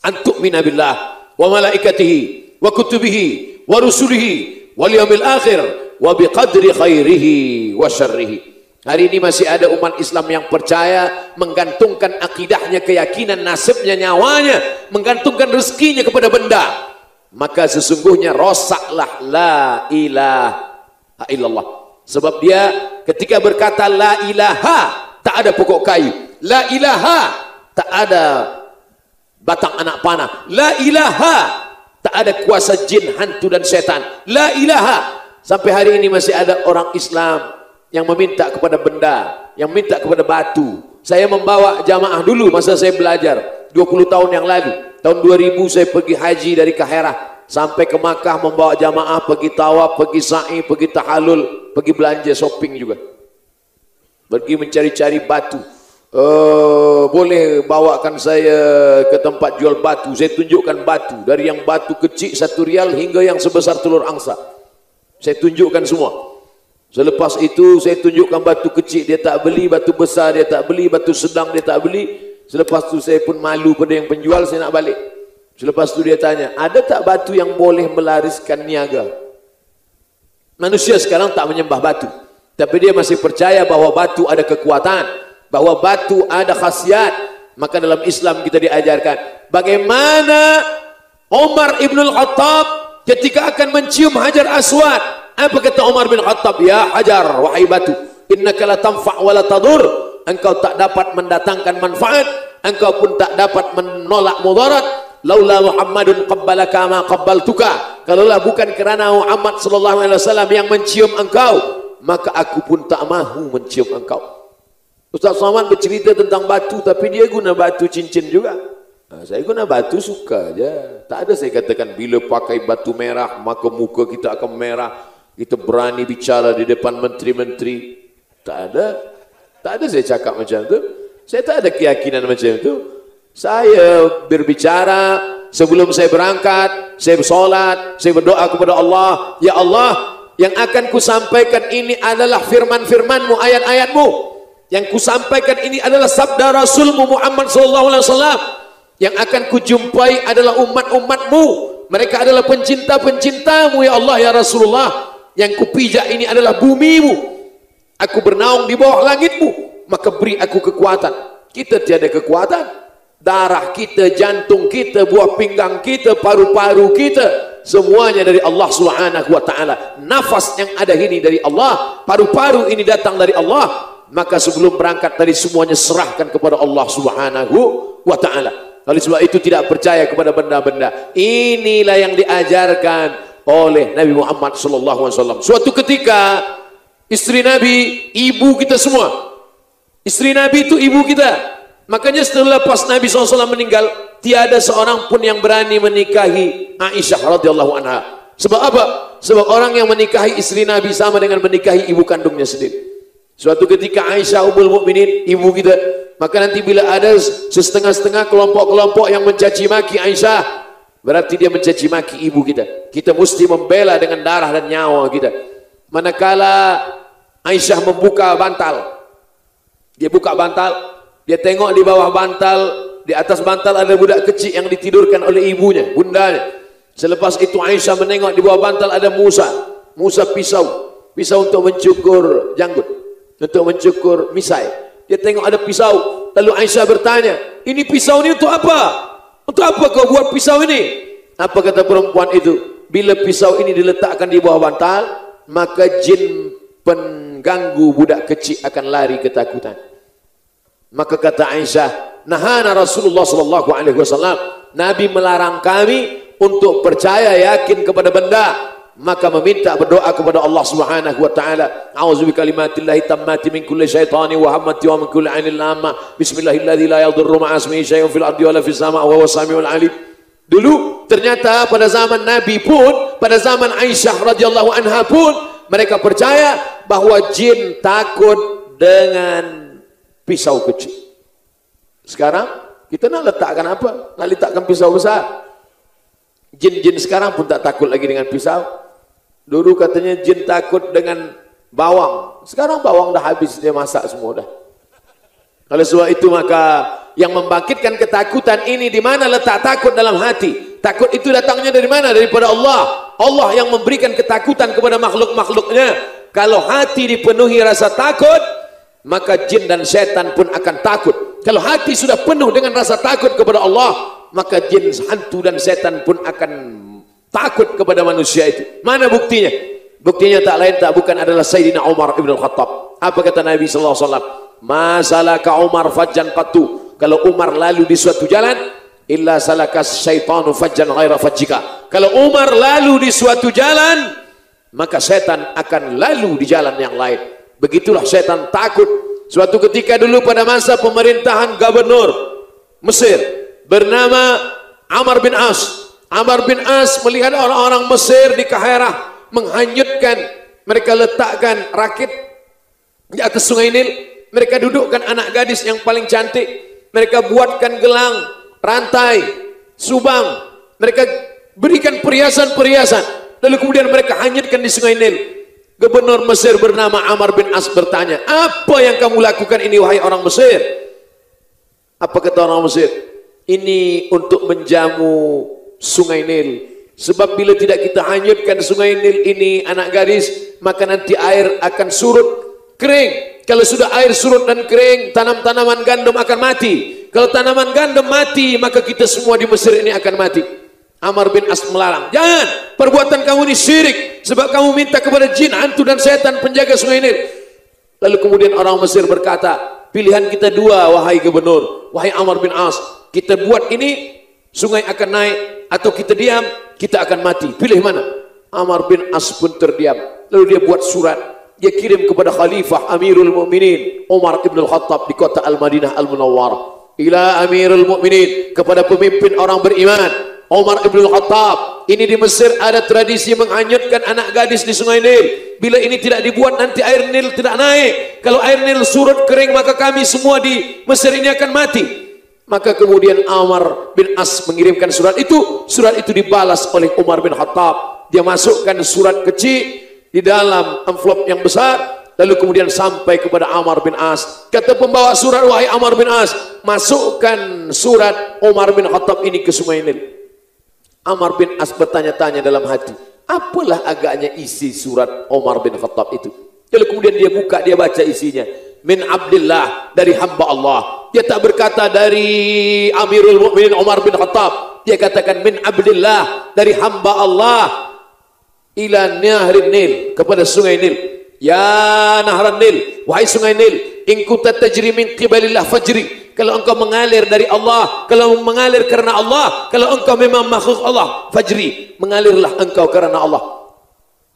antu'mina billah wa malaikatihi wa kutubihi wa rusulihi wal yaumil akhir wa biqadri khairihi wa syarrihi. Hari ini masih ada umat Islam yang percaya, menggantungkan akidahnya, keyakinan, nasibnya, nyawanya, menggantungkan rezekinya kepada benda. Maka sesungguhnya rosaklah la ilaha illallah. Sebab dia ketika berkata la ilaha, tak ada pokok kayu. La ilaha, tak ada batang anak panah. La ilaha, tak ada kuasa jin, hantu dan setan. La ilaha. Sampai hari ini masih ada orang Islam yang meminta kepada benda, yang minta kepada batu. Saya membawa jamaah dulu masa saya belajar 20 tahun yang lalu. Tahun 2000 saya pergi haji dari Kaherah sampai ke Makkah, membawa jamaah pergi tawaf, pergi sa'i, pergi tahallul, pergi belanja shopping juga. Pergi mencari-cari batu. Boleh bawakan saya ke tempat jual batu, saya tunjukkan batu, dari yang batu kecil 1 rial hingga yang sebesar telur angsa. Saya tunjukkan semua. Selepas itu saya tunjukkan batu kecil, dia tak beli, batu besar dia tak beli, batu sedang dia tak beli. Selepas itu saya pun malu pada yang penjual, saya nak balik. Selepas itu dia tanya, ada tak batu yang boleh melariskan niaga? Manusia sekarang tak menyembah batu, tapi dia masih percaya bahwa batu ada kekuatan, bahwa batu ada khasiat. Maka dalam Islam kita diajarkan bagaimana Umar ibn al-Khattab ketika akan mencium Hajar Aswad, apa kata Umar bin Khattab? Ya Hajar, wahai batu, innaka la tanfa' wa la tadur. Engkau tak dapat mendatangkan manfaat, engkau pun tak dapat menolak mudarat. Laula Muhammadun qabbalaka ma qabbaltuka. Kalaulah bukan kerana Muhammad sallallahu alaihi wasallam yang mencium engkau, maka aku pun tak mahu mencium engkau. Ustaz Somad bercerita tentang batu, tapi dia guna batu cincin juga. Saya guna batu suka aja. Tak ada saya katakan bila pakai batu merah maka muka kita akan merah, kita berani bicara di depan menteri-menteri. Tak ada. Tak ada saya cakap macam tu. Saya tak ada keyakinan macam tu. Saya berbicara sebelum saya berangkat, saya bersolat, saya berdoa kepada Allah, ya Allah, yang akan kusampaikan ini adalah firman-firman-Mu, ayat-ayat-Mu. Yang kusampaikan ini adalah sabda Rasul-Mu Muhammad sallallahu alaihi wasallam. Yang akan kujumpai adalah umat-umat-Mu. Mereka adalah pencinta-pencinta-Mu ya Allah ya Rasulullah. Yang kupijak ini adalah bumi-Mu. Aku bernaung di bawah langit-Mu. Maka beri aku kekuatan. Kita tiada kekuatan. Darah kita, jantung kita, buah pinggang kita, paru-paru kita, semuanya dari Allah Subhanahu wa taala. Nafas yang ada ini dari Allah, paru-paru ini datang dari Allah. Maka sebelum berangkat tadi semuanya serahkan kepada Allah Subhanahu wa taala. Oleh sebab itu tidak percaya kepada benda-benda. Inilah yang diajarkan oleh Nabi Muhammad sallallahu alaihi wasallam. Suatu ketika istri Nabi, ibu kita semua. Istri Nabi itu ibu kita. Makanya setelah pas Nabi SAW meninggal, tiada seorang pun yang berani menikahi Aisyah radhiyallahu anha. Sebab apa? Sebab orang yang menikahi istri Nabi sama dengan menikahi ibu kandungnya sendiri. Suatu ketika Aisyah Ummul Mukminin, ibu kita, maka nanti bila ada setengah-setengah kelompok-kelompok yang mencaci maki Aisyah, berarti dia mencaci maki ibu kita. Kita mesti membela dengan darah dan nyawa kita. Manakala Aisyah membuka bantal, dia buka bantal, dia tengok di bawah bantal, di atas bantal ada budak kecil yang ditidurkan oleh ibunya, bundanya. Selepas itu Aisyah menengok di bawah bantal ada Musa pisau untuk mencukur janggut, untuk mencukur misai. Dia tengok ada pisau, lalu Aisyah bertanya, ini pisau ini untuk apa? Untuk apa kau buat pisau ini? Apa kata perempuan itu? Bila pisau ini diletakkan di bawah bantal, maka jin pengganggu budak kecil akan lari ketakutan. Maka kata Aisyah, nahana Rasulullah sallallahu alaihi wasallam, Nabi melarang kami untuk percaya yakin kepada benda, maka meminta berdoa kepada Allah Subhanahu wa taala. A'udzu bikalimatillahi tammati min kulli syaitani wa hammati wa min kulli 'ainin lamma. Bismillahilladzi la yadurru ma'a ismihi syai'un fil ardi wa la fis sama'i wa huwas samiul 'alim. Dulu ternyata pada zaman Nabi pun, pada zaman Aisyah radhiyallahu anha pun, mereka percaya bahwa jin takut dengan pisau kecil. Sekarang kita nak letakkan apa? Nak letakkan pisau besar. Jin-jin sekarang pun tak takut lagi dengan pisau. Dulu katanya jin takut dengan bawang. Sekarang bawang dah habis, dia masak semua dah. Oleh sebab itu maka yang membangkitkan ketakutan ini, di mana letak takut dalam hati? Takut itu datangnya dari mana? Daripada Allah. Allah yang memberikan ketakutan kepada makhluk-makhluknya. Kalau hati dipenuhi rasa takut, maka jin dan setan pun akan takut. Kalau hati sudah penuh dengan rasa takut kepada Allah, maka jin, hantu dan setan pun akan takut kepada manusia itu. Mana buktinya? Buktinya tak lain tak bukan adalah Sayyidina Umar ibn al-Khattab. Apa kata Nabi sallallahu alaihi wasallam? Masalaka Umar fajjan qattu. Kalau Umar lalu di suatu jalan, illa salakas syaitanu fajjan ghaira fajjika. Kalau Umar lalu di suatu jalan, maka setan akan lalu di jalan yang lain. Begitulah setan takut. Suatu ketika dulu pada masa pemerintahan gubernur Mesir bernama Amr bin As. Amr bin As melihat orang-orang Mesir di Kairah menghanyutkan, mereka letakkan rakit di atas sungai Nil, mereka dudukkan anak gadis yang paling cantik, mereka buatkan gelang, rantai, subang, mereka berikan perhiasan-perhiasan, lalu kemudian mereka hanyutkan di sungai Nil. Gubernur Mesir bernama Amr bin As bertanya, apa yang kamu lakukan ini wahai orang Mesir? Apa kata orang Mesir? Ini untuk menjamu sungai Nil. Sebab bila tidak kita hanyutkan sungai Nil ini anak gadis, maka nanti air akan surut, kering. Kalau sudah air surut dan kering, tanaman gandum akan mati. Kalau tanaman gandum mati, maka kita semua di Mesir ini akan mati. Amr bin As melarang, jangan, perbuatan kamu ini syirik, sebab kamu minta kepada jin, hantu dan setan penjaga sungai Nil. Lalu kemudian orang Mesir berkata, pilihan kita dua wahai gubernur, wahai Amr bin As, kita buat ini, sungai akan naik, atau kita diam, kita akan mati. Pilih mana? Amr bin As pun terdiam. Lalu dia buat surat, dia kirim kepada Khalifah Amirul Mukminin Umar ibn al-Khattab di kota Al-Madinah Al-Munawwarah. Ila Amirul Mukminin, kepada pemimpin orang beriman Umar ibn al-Khattab, ini di Mesir ada tradisi menghanyutkan anak gadis di sungai Nil. Bila ini tidak dibuat, nanti air Nil tidak naik. Kalau air Nil surut kering, maka kami semua di Mesir ini akan mati. Maka kemudian Amr bin As mengirimkan surat itu. Surat itu dibalas oleh Umar bin Khattab. Dia masukkan surat kecil di dalam envelope yang besar, lalu kemudian sampai kepada Amr bin As. Kata pembawa surat, wahai Amr bin As, masukkan surat Umar bin Khattab ini ke sungai Nil. Amr bin As bertanya-tanya dalam hati, apalah agaknya isi surat Umar bin Khattab itu? Lalu kemudian dia buka, dia baca isinya, min Abdillah, dari hamba Allah. Dia tak berkata dari Amirul Mukminin Umar bin Khattab, dia katakan min Abdillah, dari hamba Allah, ila nahrin Nil, kepada sungai Nil. Ya nahran Nil, wahai sungai Nil, in kunta tajri min qibalillah fajri. Kalau engkau mengalir dari Allah, kalau mengalir karena Allah, kalau engkau memang makhluk Allah, fajri, mengalirlah engkau karena Allah.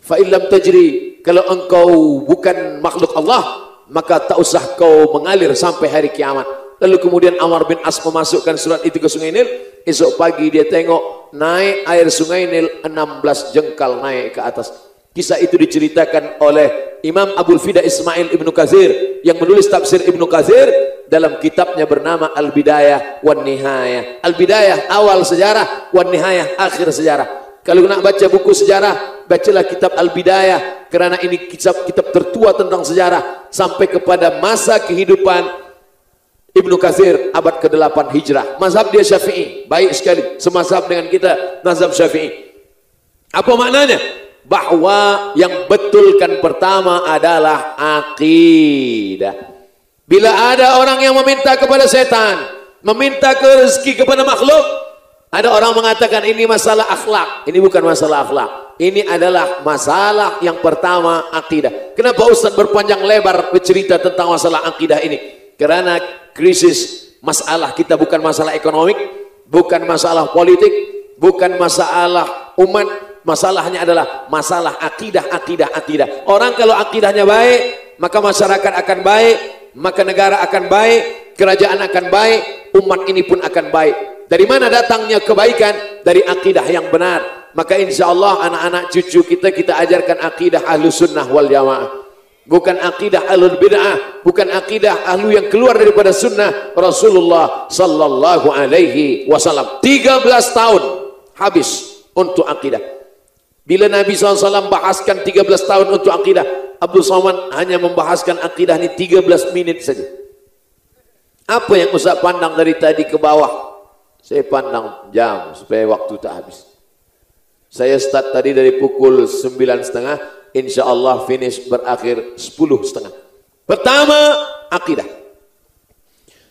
Fa illam tajri, kalau engkau bukan makhluk Allah, maka tak usah kau mengalir sampai hari kiamat. Lalu kemudian Amr bin As memasukkan surat itu ke sungai Nil. Esok pagi dia tengok naik air sungai Nil 16 jengkal naik ke atas. Kisah itu diceritakan oleh Imam Abul Fida Ismail Ibnu Katsir yang menulis tafsir Ibnu Katsir dalam kitabnya bernama Al-Bidayah wan Nihayah. Al-Bidayah awal sejarah, wan Nihayah akhir sejarah. Kalau nak baca buku sejarah, bacalah kitab Al-Bidayah, kerana ini kitab tertua tentang sejarah sampai kepada masa kehidupan Ibnu Katsir abad ke-8 Hijrah. Mazhab dia Syafi'i, baik sekali, semazhab dengan kita, mazhab Syafi'i. Apa maknanya? Bahwa yang betulkan pertama adalah akidah. Bila ada orang yang meminta kepada setan, meminta ke rezeki kepada makhluk, ada orang mengatakan ini masalah akhlak. Ini bukan masalah akhlak, ini adalah masalah yang pertama, akidah. Kenapa Ustaz berpanjang lebar bercerita tentang masalah akidah ini? Karena krisis masalah kita bukan masalah ekonomi, bukan masalah politik, bukan masalah umat. Masalahnya adalah masalah akidah. Orang kalau akidahnya baik, maka masyarakat akan baik, maka negara akan baik, kerajaan akan baik, umat ini pun akan baik. Dari mana datangnya kebaikan? Dari akidah yang benar. Maka insya Allah anak-anak cucu kita ajarkan akidah ahlu sunnah wal jamaah. Bukan akidah ahlul bid'ah, bukan akidah ahlu yang keluar daripada sunnah Rasulullah sallallahu alaihi wasallam. 13 tahun habis untuk akidah. Bila Nabi SAW bahaskan 13 tahun untuk akidah, Abdul Somad hanya membahaskan akidah ini 13 menit saja. Apa yang Ustaz pandang dari tadi ke bawah? Saya pandang jam supaya waktu tak habis. Saya start tadi dari pukul 9.30, insya Allah finish berakhir 10.30. Pertama, akidah.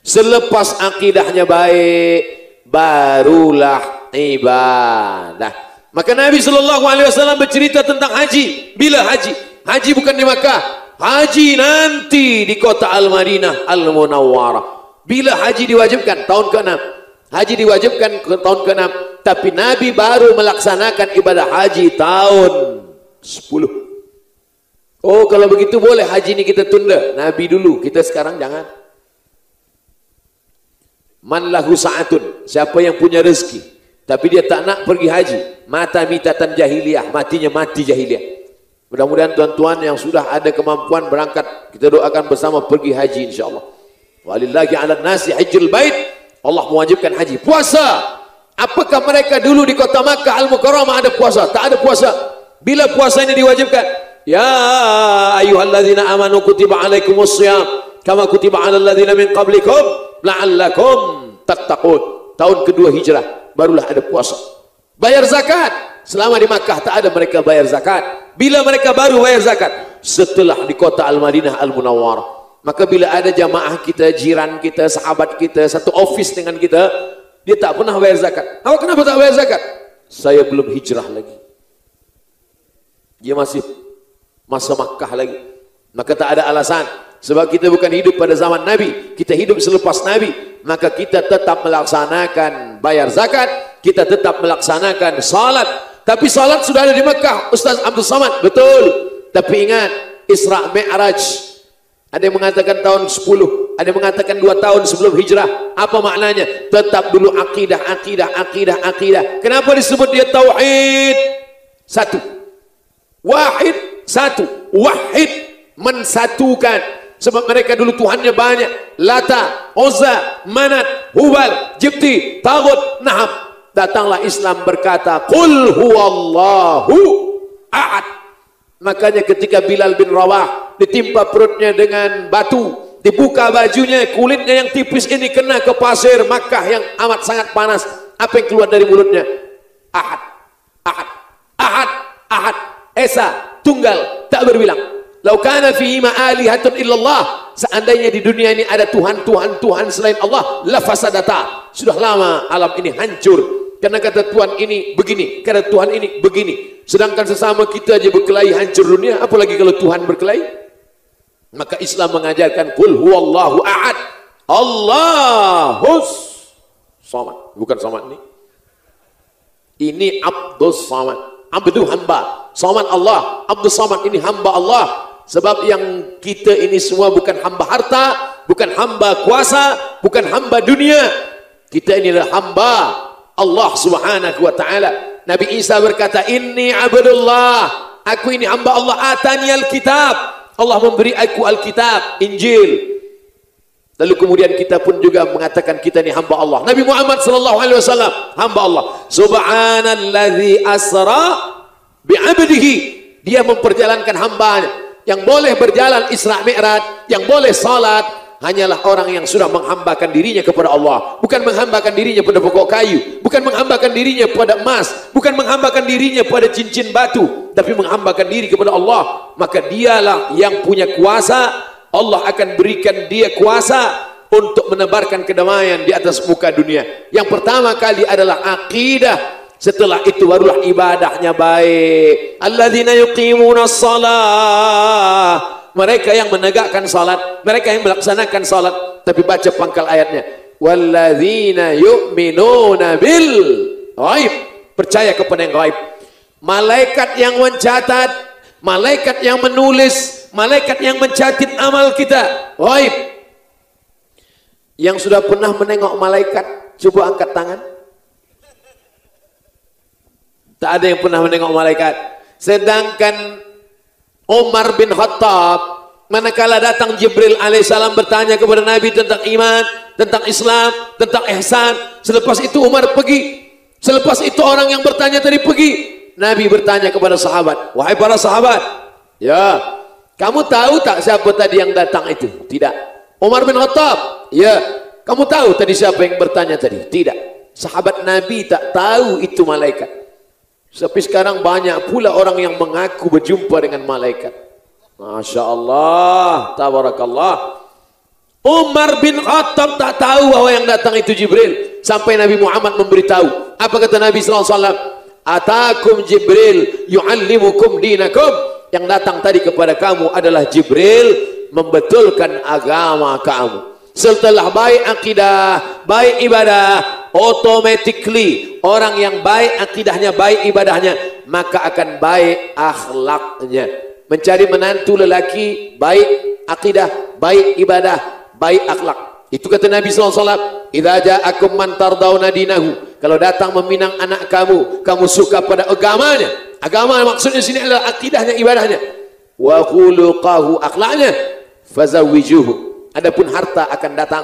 Selepas akidahnya baik, barulah ibadah. Maka Nabi SAW bercerita tentang haji. Bila haji? Haji bukan di Makkah. haji nanti di kota Al-Madinah Al-Munawwarah. Bila haji diwajibkan? Tahun ke-6. Haji diwajibkan ke tahun ke-6, tapi Nabi baru melaksanakan ibadah haji tahun 10. Oh, kalau begitu boleh haji ini kita tunda. Nabi dulu, kita sekarang jangan. Man lahu sa'atun, siapa yang punya rezeki tapi dia tak nak pergi haji, mata mitatan jahiliyah, matinya mati jahiliyah. Mudah-mudahan tuan-tuan yang sudah ada kemampuan berangkat, kita doakan bersama pergi haji insyaallah. Walillahi 'alan nasi hajjul bait, Allah mewajibkan haji. Puasa, apakah mereka dulu di kota Makkah Al-Mukarramah ada puasa? Tak ada puasa. Bila puasa ini diwajibkan? Ya ayyuhalladzina amanu kutiba alaikumus shiyam kama kutiba alal ladzina min qablikum la'allakum tattaqun. Tahun kedua hijrah barulah ada puasa. Bayar zakat, selama di Makkah tak ada mereka bayar zakat. Bila mereka baru bayar zakat? Setelah di kota Al-Madinah Al-Munawwarah. Maka bila ada jamaah kita, jiran kita, sahabat kita, satu office dengan kita, dia tak pernah bayar zakat. Awak kenapa tak bayar zakat? Saya belum hijrah lagi. Dia masih masa Makkah lagi. Maka tak ada alasan. Sebab kita bukan hidup pada zaman Nabi, kita hidup selepas Nabi. Maka kita tetap melaksanakan bayar zakat, kita tetap melaksanakan salat. Tapi salat sudah ada di Makkah, Ustaz Abdul Samad. Betul. Tapi ingat, Isra Mi'raj. Ada yang mengatakan tahun 10, ada yang mengatakan 2 tahun sebelum hijrah. Apa maknanya? Tetap dulu akidah. Kenapa disebut dia tauhid? Satu. Wahid, satu. Wahid, mensatukan. Sebab mereka dulu Tuhannya banyak. Lata, Uzza, Manat, Hubal, Jibti, Tagut, Nahab. Datanglah Islam berkata, Qul huwallahu ahad. Makanya ketika Bilal bin Rawah ditimpa perutnya dengan batu, dibuka bajunya, kulitnya yang tipis ini kena ke pasir Makkah yang amat sangat panas. Apa yang keluar dari mulutnya? Ahad, ahad, ahad, ahad. Esa, tunggal, tak berbilang. Lau kana fihi ma'alihatun illallah, seandainya di dunia ini ada Tuhan selain Allah, la fasadata. Sudah lama alam ini hancur. Karena kata Tuhan ini begini, kata Tuhan ini begini. Sedangkan sesama kita aja berkelahi hancur dunia, apalagi kalau Tuhan berkelahi. Maka Islam mengajarkan Qul huwallahu ahad, Allahus samad. Bukan samad ini. Ini Abdus Samad. Abdu hamba. Samad Allah, Abdus Samad ini hamba Allah. Sebab yang kita ini semua bukan hamba harta, bukan hamba kuasa, bukan hamba dunia. Kita ini adalah hamba Allah Subhanahu wa taala. Nabi Isa berkata, "Inni abdullah." Aku ini hamba Allah. Atani al-kitab. Allah memberi aku Alkitab, Injil. Lalu kemudian kita pun juga mengatakan kita ini hamba Allah. Nabi Muhammad sallallahu alaihi wasallam hamba Allah. Subhanalladzi asra bi'abdihi. Dia memperjalankan hambanya. Yang boleh berjalan Isra Mi'raj, yang boleh salat, hanyalah orang yang sudah menghambakan dirinya kepada Allah. Bukan menghambakan dirinya pada pokok kayu, bukan menghambakan dirinya pada emas, bukan menghambakan dirinya pada cincin batu, tapi menghambakan diri kepada Allah. Maka dialah yang punya kuasa. Allah akan berikan dia kuasa untuk menebarkan kedamaian di atas muka dunia. Yang pertama kali adalah akidah. Setelah itu barulah ibadahnya baik. Alladzina yuqimunas shalah. Mereka yang menegakkan salat, mereka yang melaksanakan salat. Tapi baca pangkal ayatnya. Walladzina yu'minuna bil ghaib. Percaya kepada yang ghaib. Malaikat yang mencatat, malaikat yang menulis, malaikat yang mencatat amal kita, ghaib. Yang sudah pernah menengok malaikat, coba angkat tangan. Tak ada yang pernah menengok malaikat. Sedangkan Umar bin Khattab, manakala datang Jibril alaihissalam bertanya kepada Nabi tentang iman, tentang Islam, tentang ihsan, selepas itu Umar pergi. Selepas itu orang yang bertanya tadi pergi. Nabi bertanya kepada sahabat, wahai para sahabat, ya, kamu tahu tak siapa tadi yang datang itu? Tidak. Umar bin Khattab, ya, kamu tahu tadi siapa yang bertanya tadi? Tidak. Sahabat Nabi tak tahu itu malaikat. Tapi sekarang banyak pula orang yang mengaku berjumpa dengan malaikat. Masya Allah, tabarakallah. Umar bin Khattab tak tahu bahwa yang datang itu Jibril. Sampai Nabi Muhammad memberitahu. Apa kata Nabi SAW? Atakum Jibril yu'allimukum dinakum. yang datang tadi kepada kamu adalah Jibril membetulkan agama kamu. Setelah baik akidah, baik ibadah, automatically orang yang baik akidahnya, baik ibadahnya, maka akan baik akhlaknya. Mencari menantu lelaki baik akidah, baik ibadah, baik akhlak. Itu kata Nabi SAW, idza ja'akum man tardawna dinahu, kalau datang meminang anak kamu, kamu suka pada agamanya. Agama maksudnya sini adalah akidahnya, ibadahnya. Wa khuluqahu, akhlaknya. Fazawijuhu. Adapun harta akan datang.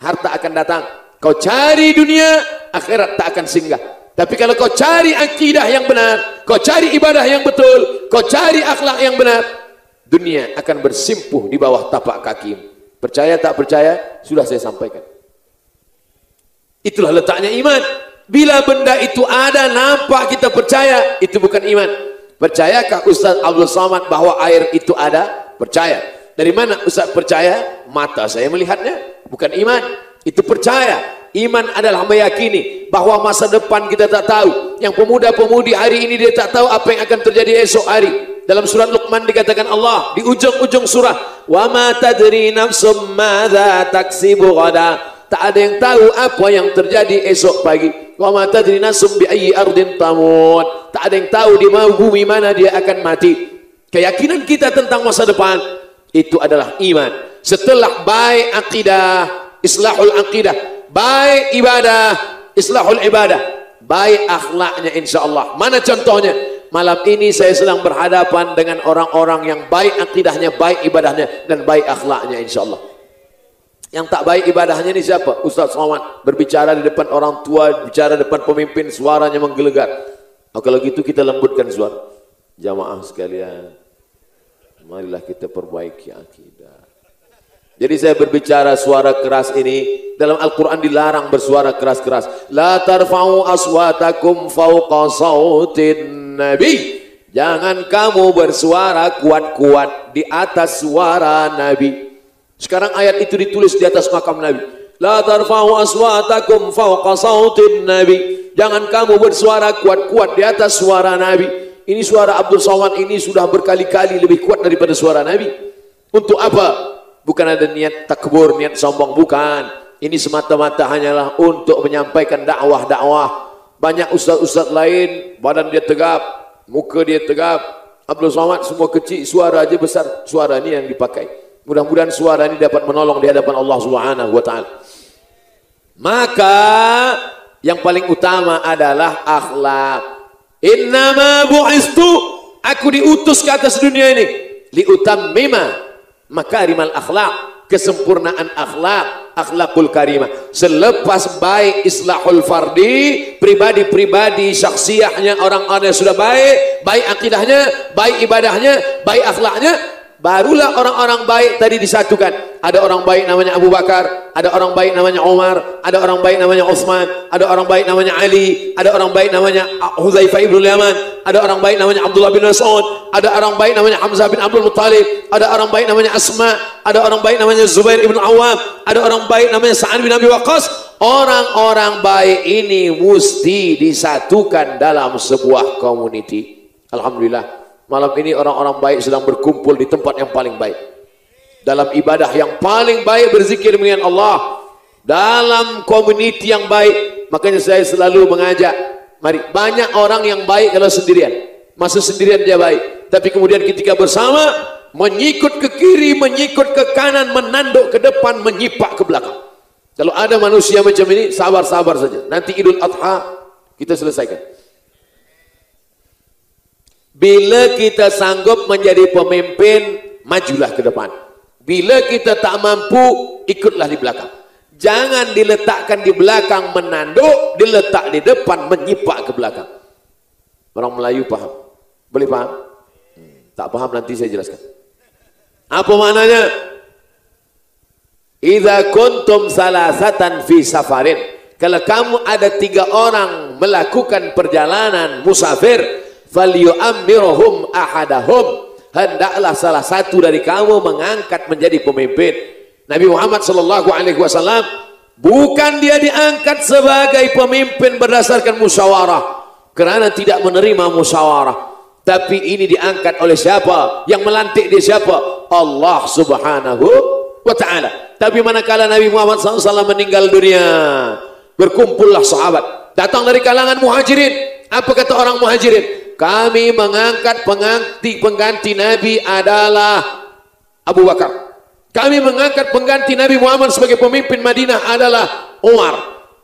Harta akan datang. Kau cari dunia, akhirat tak akan singgah. Tapi kalau kau cari akidah yang benar, kau cari ibadah yang betul, kau cari akhlak yang benar, dunia akan bersimpuh di bawah tapak kakimu. Percaya tak percaya, sudah saya sampaikan. Itulah letaknya iman. Bila benda itu ada, nampak, kita percaya, itu bukan iman. Percayakah Ustaz Abdul Somad bahwa air itu ada? Percaya. Dari mana Ustaz percaya? Mata saya melihatnya. Bukan iman, itu percaya. Iman adalah meyakini bahwa masa depan kita tak tahu. Yang pemuda-pemudi hari ini dia tak tahu apa yang akan terjadi esok hari. Dalam surat Luqman dikatakan Allah di ujung-ujung surah, wa ma tadri nafsum madza taksibu ghada. Tak ada yang tahu apa yang terjadi esok pagi. Wa ma tadri nafsum bi ayyi ardin tamut. Tak ada yang tahu di bumi mana dia akan mati. Keyakinan kita tentang masa depan itu adalah iman. Setelah baik akidah, islahul akidah, baik ibadah, islahul ibadah, baik akhlaknya insyaallah. Mana contohnya? Malam ini saya sedang berhadapan dengan orang-orang yang baik akidahnya, baik ibadahnya, dan baik akhlaknya insyaallah. Yang tak baik ibadahnya ini siapa? Ustaz Somad berbicara di depan orang tua, bicara di depan pemimpin, suaranya menggelegar. Kalau gitu kita lembutkan suara. Jamaah sekalian, marilah kita perbaiki akidah. Jadi saya berbicara suara keras ini, dalam Al-Quran dilarang bersuara keras-keras. La tarfa'u aswatakum fawqa sautin Nabi. Jangan kamu bersuara kuat-kuat di atas suara Nabi. Sekarang ayat itu ditulis di atas makam Nabi. La tarfa'u aswatakum fawqa sautin Nabi. Jangan kamu bersuara kuat-kuat di atas suara Nabi. Ini suara Abdul Somad ini sudah berkali-kali lebih kuat daripada suara Nabi. Untuk apa? Bukan ada niat takbur, niat sombong, bukan. Ini semata-mata hanyalah untuk menyampaikan dakwah-dakwah. Banyak ustaz-ustaz lain, badan dia tegap, muka dia tegap. Abdul Somad semua kecil, suara aja besar. Suara ini yang dipakai. Mudah-mudahan suara ini dapat menolong di hadapan Allah Subhanahu wa taala. Maka yang paling utama adalah akhlak. Innama bu'istu, aku diutus ke atas dunia ini liutammima makarimal akhlak, kesempurnaan akhlak, akhlakul karimah. Selepas baik islahul fardi, pribadi-pribadi syakhsiahnya, orang-orang yang sudah baik, baik akidahnya, baik ibadahnya, baik akhlaknya, barulah orang-orang baik tadi disatukan. Ada orang baik namanya Abu Bakar, ada orang baik namanya Umar, ada orang baik namanya Utsman, ada orang baik namanya Ali, ada orang baik namanya Hudzaifah ibn Yaman, ada orang baik namanya Abdullah bin Mas'ud, ada orang baik namanya Hamzah bin Abdul Muttalib, ada orang baik namanya Asma, ada orang baik namanya Zubair ibn Awam, ada orang baik namanya Sa'ad bin Abi Waqqas. Orang-orang baik ini mesti disatukan dalam sebuah community. Alhamdulillah, malam ini orang-orang baik sedang berkumpul di tempat yang paling baik, dalam ibadah yang paling baik, berzikir dengan Allah, dalam community yang baik. Makanya saya selalu mengajak, mari, banyak orang yang baik kalau sendirian, masa sendirian dia baik, tapi kemudian ketika bersama menyikut ke kiri, menyikut ke kanan, menanduk ke depan, menyipak ke belakang. Kalau ada manusia macam ini, sabar-sabar saja, nanti Idul Adha kita selesaikan. Bila kita sanggup menjadi pemimpin, majulah ke depan. Bila kita tak mampu, ikutlah di belakang. Jangan diletakkan di belakang menanduk, diletak di depan menyipak ke belakang. Orang Melayu paham? Boleh paham? Tak paham nanti saya jelaskan. Apa maknanya? Idza kuntum salasatan fi safarin. Kalau kamu ada 3 orang melakukan perjalanan musafir, falyu'ammiruhum ahadahum, hendaklah salah satu dari kamu mengangkat menjadi pemimpin. Nabi Muhammad SAW bukan dia diangkat sebagai pemimpin berdasarkan musyawarah, kerana tidak menerima musyawarah. Tapi ini diangkat oleh siapa? Yang melantik dia siapa? Allah Subhanahu wa ta'ala. Tapi manakala Nabi Muhammad SAW meninggal dunia, berkumpullah sahabat datang dari kalangan muhajirin. Apa kata orang muhajirin? Kami mengangkat pengganti Nabi adalah Abu Bakar. Kami mengangkat pengganti Nabi Muhammad sebagai pemimpin Madinah adalah Umar.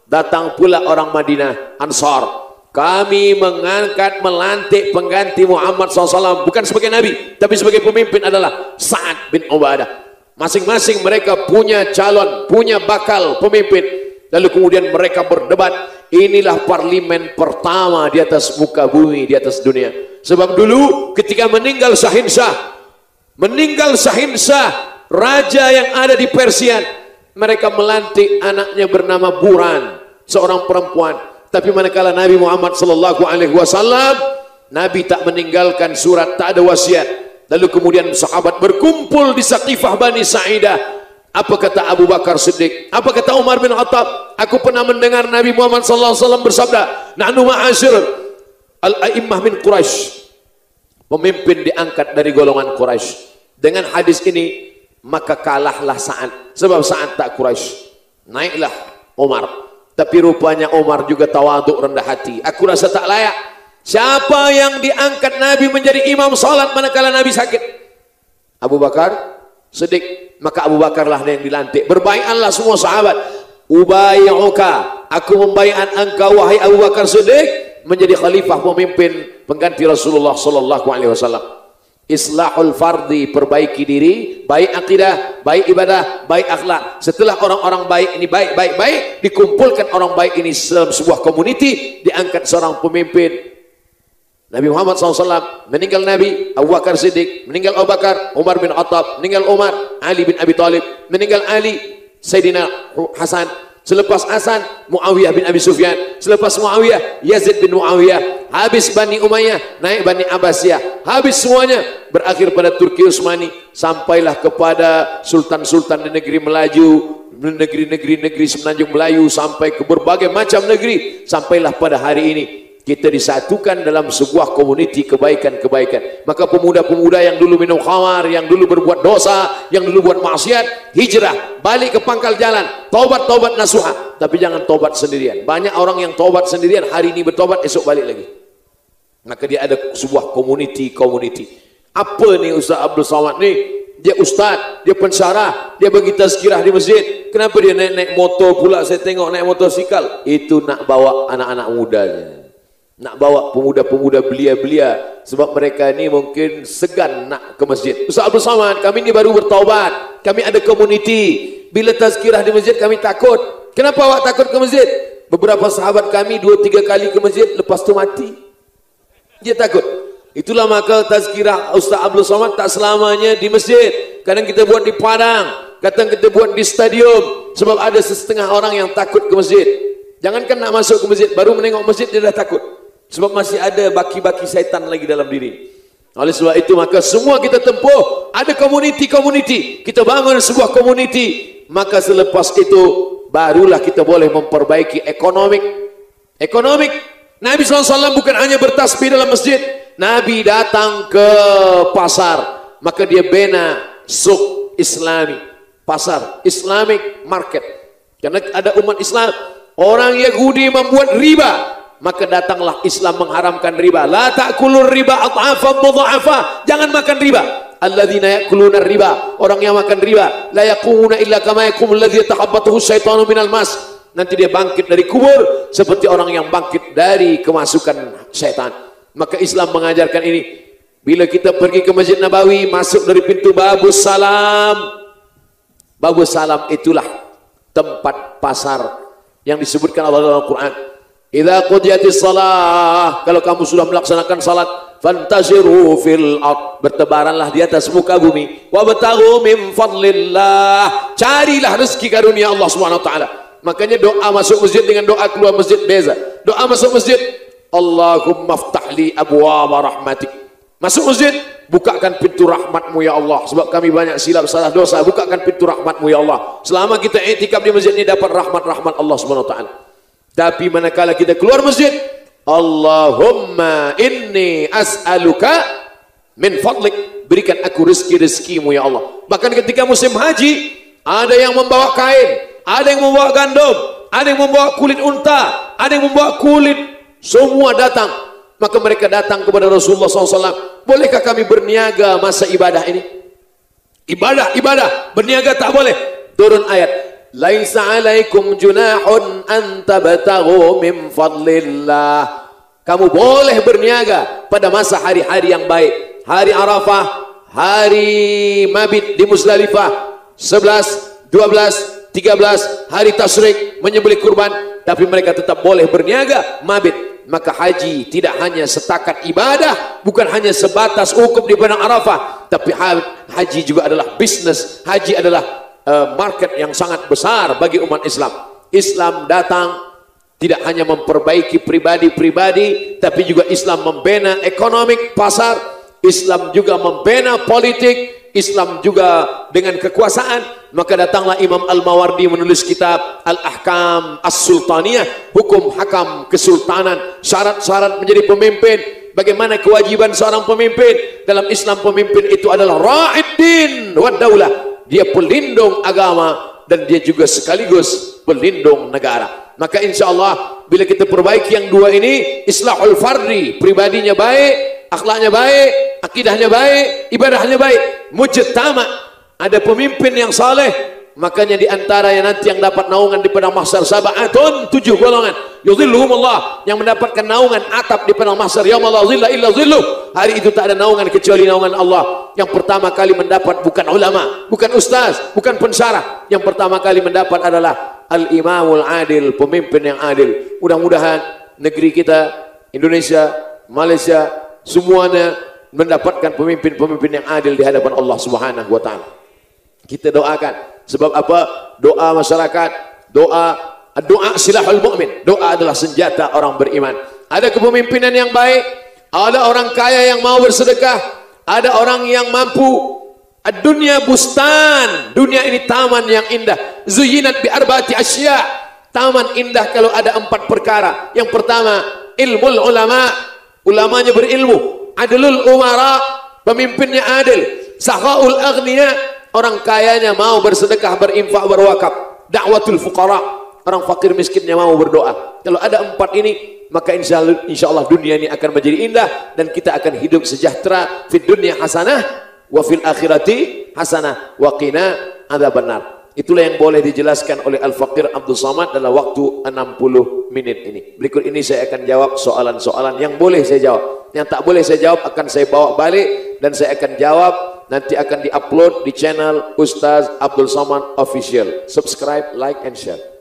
Datang pula orang Madinah Ansar. Kami mengangkat melantik pengganti Muhammad SAW bukan sebagai Nabi tapi sebagai pemimpin adalah Sa'ad bin Ubadah. Masing-masing mereka punya calon, punya bakal pemimpin. Lalu kemudian mereka berdebat. Inilah parlimen pertama di atas muka bumi, di atas dunia. Sebab dulu ketika meninggal Shahinshah, raja yang ada di Persia, mereka melantik anaknya bernama Buran, seorang perempuan. Tapi manakala Nabi Muhammad SAW, Nabi tak meninggalkan surat, tak ada wasiat. Lalu kemudian sahabat berkumpul di Saqifah Bani Sa'idah. Apa kata Abu Bakar Siddiq? Apa kata Umar bin Khattab? Aku pernah mendengar Nabi Muhammad SAW bersabda, "Nahnu ma'asyir al-a'immah min Quraisy." Pemimpin diangkat dari golongan Quraisy. Dengan hadis ini maka kalahlah Sa'ad. Sebab Sa'ad tak Quraisy. Naiklah Umar. Tapi rupanya Umar juga tawaduk, rendah hati. Aku rasa tak layak. Siapa yang diangkat Nabi menjadi imam salat manakala Nabi sakit? Abu Bakar Siddiq. Maka Abu Bakarlah yang dilantik. Berbaiatlah semua sahabat. Ubayyuka, aku membaiat engkau wahai Abu Bakar Siddiq menjadi khalifah, pemimpin pengganti Rasulullah sallallahu alaihi wasallam. Islahul fardi, perbaiki diri, baik akidah, baik ibadah, baik akhlak. Setelah orang-orang baik ini baik, dikumpulkan orang baik ini dalam sebuah community, diangkat seorang pemimpin. Nabi Muhammad SAW meninggal Nabi, Abu Bakar Siddiq, meninggal Abu Bakar, Umar bin Khattab, meninggal Umar, Ali bin Abi Thalib, meninggal Ali, Sayyidina Hasan, selepas Hasan, Muawiyah bin Abi Sufyan, selepas Muawiyah, Yazid bin Muawiyah, habis Bani Umayyah, naik Bani Abbasiyah, habis semuanya, berakhir pada Turki Utsmani, sampailah kepada sultan-sultan di negeri Melaju, negeri semenanjung Melayu, sampai ke berbagai macam negeri, sampailah pada hari ini. Kita disatukan dalam sebuah komuniti kebaikan-kebaikan. Maka pemuda-pemuda yang dulu minum khamar, yang dulu berbuat dosa, yang dulu buat maksiat, hijrah, balik ke pangkal jalan, taubat nasuha. Tapi jangan taubat sendirian. Banyak orang yang taubat sendirian, hari ini bertobat, esok balik lagi. Maka dia ada sebuah komuniti. Apa nih Ustaz Abdul Somad nih? Dia ustaz, dia pensyarah, dia bagi tazkirah di masjid. Kenapa dia naik motor pula? Saya tengok naik motosikal. Itu nak bawa anak-anak mudanya, nak bawa pemuda-pemuda belia-belia, sebab mereka ini mungkin segan nak ke masjid. Ustaz Abdul Somad, kami ini baru bertaubat, kami ada komuniti. Bila tazkirah di masjid kami takut. Kenapa awak takut ke masjid? Beberapa sahabat kami 2-3 kali ke masjid, lepas tu mati. Dia takut. Itulah maka tazkirah Ustaz Abdul Somad tak selamanya di masjid. Kadang kita buat di padang, kadang kita buat di stadium. Sebab ada setengah orang yang takut ke masjid. Jangankan nak masuk ke masjid, baru menengok masjid dia dah takut. Sebab masih ada baki-baki syaitan lagi dalam diri. Oleh sebab itu maka semua kita tempuh, ada komuniti. Kita bangun sebuah komuniti. Maka selepas itu barulah kita boleh memperbaiki ekonomi. Nabi SAW bukan hanya bertasbih dalam masjid. Nabi datang ke pasar. Maka dia bina suk Islami, pasar Islamic market. Karena ada umat Islam, orang Yahudi membuat riba. Maka datanglah Islam mengharamkan riba. La ta'kulur riba adhafan mudha'afa. Jangan makan riba. Alladzina ya'kuluna riba, orang yang makan riba, la yaqumuna illa kama yaqumul ladzi yatahabbathu syaitanu minal mas. Nanti dia bangkit dari kubur seperti orang yang bangkit dari kemasukan syaitan. Maka Islam mengajarkan ini. Bila kita pergi ke Masjid Nabawi, masuk dari pintu Babus Salam. Babus Salam itulah tempat pasar yang disebutkan Allah dalam Al-Quran. Idza qudiyatis shalah, kalau kamu sudah melaksanakan salat, fantashiru fil ard, bertebaranlah di atas muka bumi, wabtaghu min fadlillah, carilah rezeki karunia Allah Subhanahu wa taala. Makanya doa masuk masjid dengan doa keluar masjid beza. Doa masuk masjid, Allahumma ftahli abwaaba rahmatik. Masuk masjid, bukakan pintu rahmatmu ya Allah. Sebab kami banyak silap salah dosa, bukakan pintu rahmatmu ya Allah. Selama kita i'tikaf di masjid ini dapat rahmat-rahmat Allah Subhanahu wa taala. Tapi manakala kita keluar masjid, Allahumma inni as'aluka min fadlik, berikan aku rezeki-rezekimu ya Allah. Bahkan ketika musim haji, ada yang membawa kain, ada yang membawa gandum, ada yang membawa kulit unta, ada yang membawa kulit, semua datang. Maka mereka datang kepada Rasulullah SAW, bolehkah kami berniaga masa ibadah ini? Ibadah, berniaga tak boleh. Turun ayat, laisa alaikum junahun an tabtaghu min fadlillah. Kamu boleh berniaga pada masa hari-hari yang baik. Hari Arafah, hari Mabit di Muzdalifah, 11, 12, 13, hari Tasyrik, menyembelih kurban. Tapi mereka tetap boleh berniaga, Mabit. Maka haji tidak hanya setakat ibadah, bukan hanya sebatas wukuf di padang Arafah, tapi haji juga adalah bisnis. Haji adalah market yang sangat besar bagi umat Islam. Islam datang tidak hanya memperbaiki pribadi-pribadi, tapi juga Islam membina ekonomi pasar, Islam juga membina politik, Islam juga dengan kekuasaan. Maka datanglah Imam Al-Mawardi menulis kitab Al-Ahkam As-Sultaniyah, hukum hakam kesultanan, syarat-syarat menjadi pemimpin, bagaimana kewajiban seorang pemimpin. Dalam Islam pemimpin itu adalah ra'id din wa daulah, dia pelindung agama dan dia juga sekaligus pelindung negara. Maka insya Allah bila kita perbaiki yang dua ini, islahul fardi, pribadinya baik, akhlaknya baik, akidahnya baik, ibadahnya baik, mujtama, ada pemimpin yang saleh, makanya di antara yang nanti yang dapat naungan di padang mahsyar sab'atun, 7 golongan, yudhilluhumullah, yang mendapatkan naungan atap di padang mahsyar yauma la dhilla illa dhilluh. Hari itu tak ada naungan kecuali naungan Allah. Yang pertama kali mendapat bukan ulama, bukan ustaz, bukan pensyarah. Yang pertama kali mendapat adalah al-imamul adil, pemimpin yang adil. Mudah-mudahan negeri kita, Indonesia, Malaysia, semuanya mendapatkan pemimpin-pemimpin yang adil di hadapan Allah Subhanahu wa taala. Kita doakan. Sebab apa? Doa masyarakat, doa silahul mu'min. Doa adalah senjata orang beriman. Ada kepemimpinan yang baik, ada orang kaya yang mau bersedekah, ada orang yang mampu. Ad-dunya bustan, dunia ini taman yang indah. Zuyinat bi arba'ati asya. Taman indah kalau ada 4 perkara. Yang pertama, ilmul ulama, ulamanya berilmu. Adlul umara, pemimpinnya adil. Sakhaul aghniya, orang kayanya mau bersedekah, berinfak, berwakaf. Da'watul fuqara, orang fakir miskinnya mau berdoa. Kalau ada 4 ini, maka insya Allah dunia ini akan menjadi indah dan kita akan hidup sejahtera. Fid dunya hasanah wa fil akhirati hasanah wa qina adzabannar. Itulah yang boleh dijelaskan oleh Al-Faqir Abdul Samad dalam waktu 60 menit ini. Berikut ini saya akan jawab soalan-soalan yang boleh saya jawab. Yang tak boleh saya jawab akan saya bawa balik dan saya akan jawab, nanti akan diupload di channel Ustaz Abdul Samad Official. Subscribe, like and share.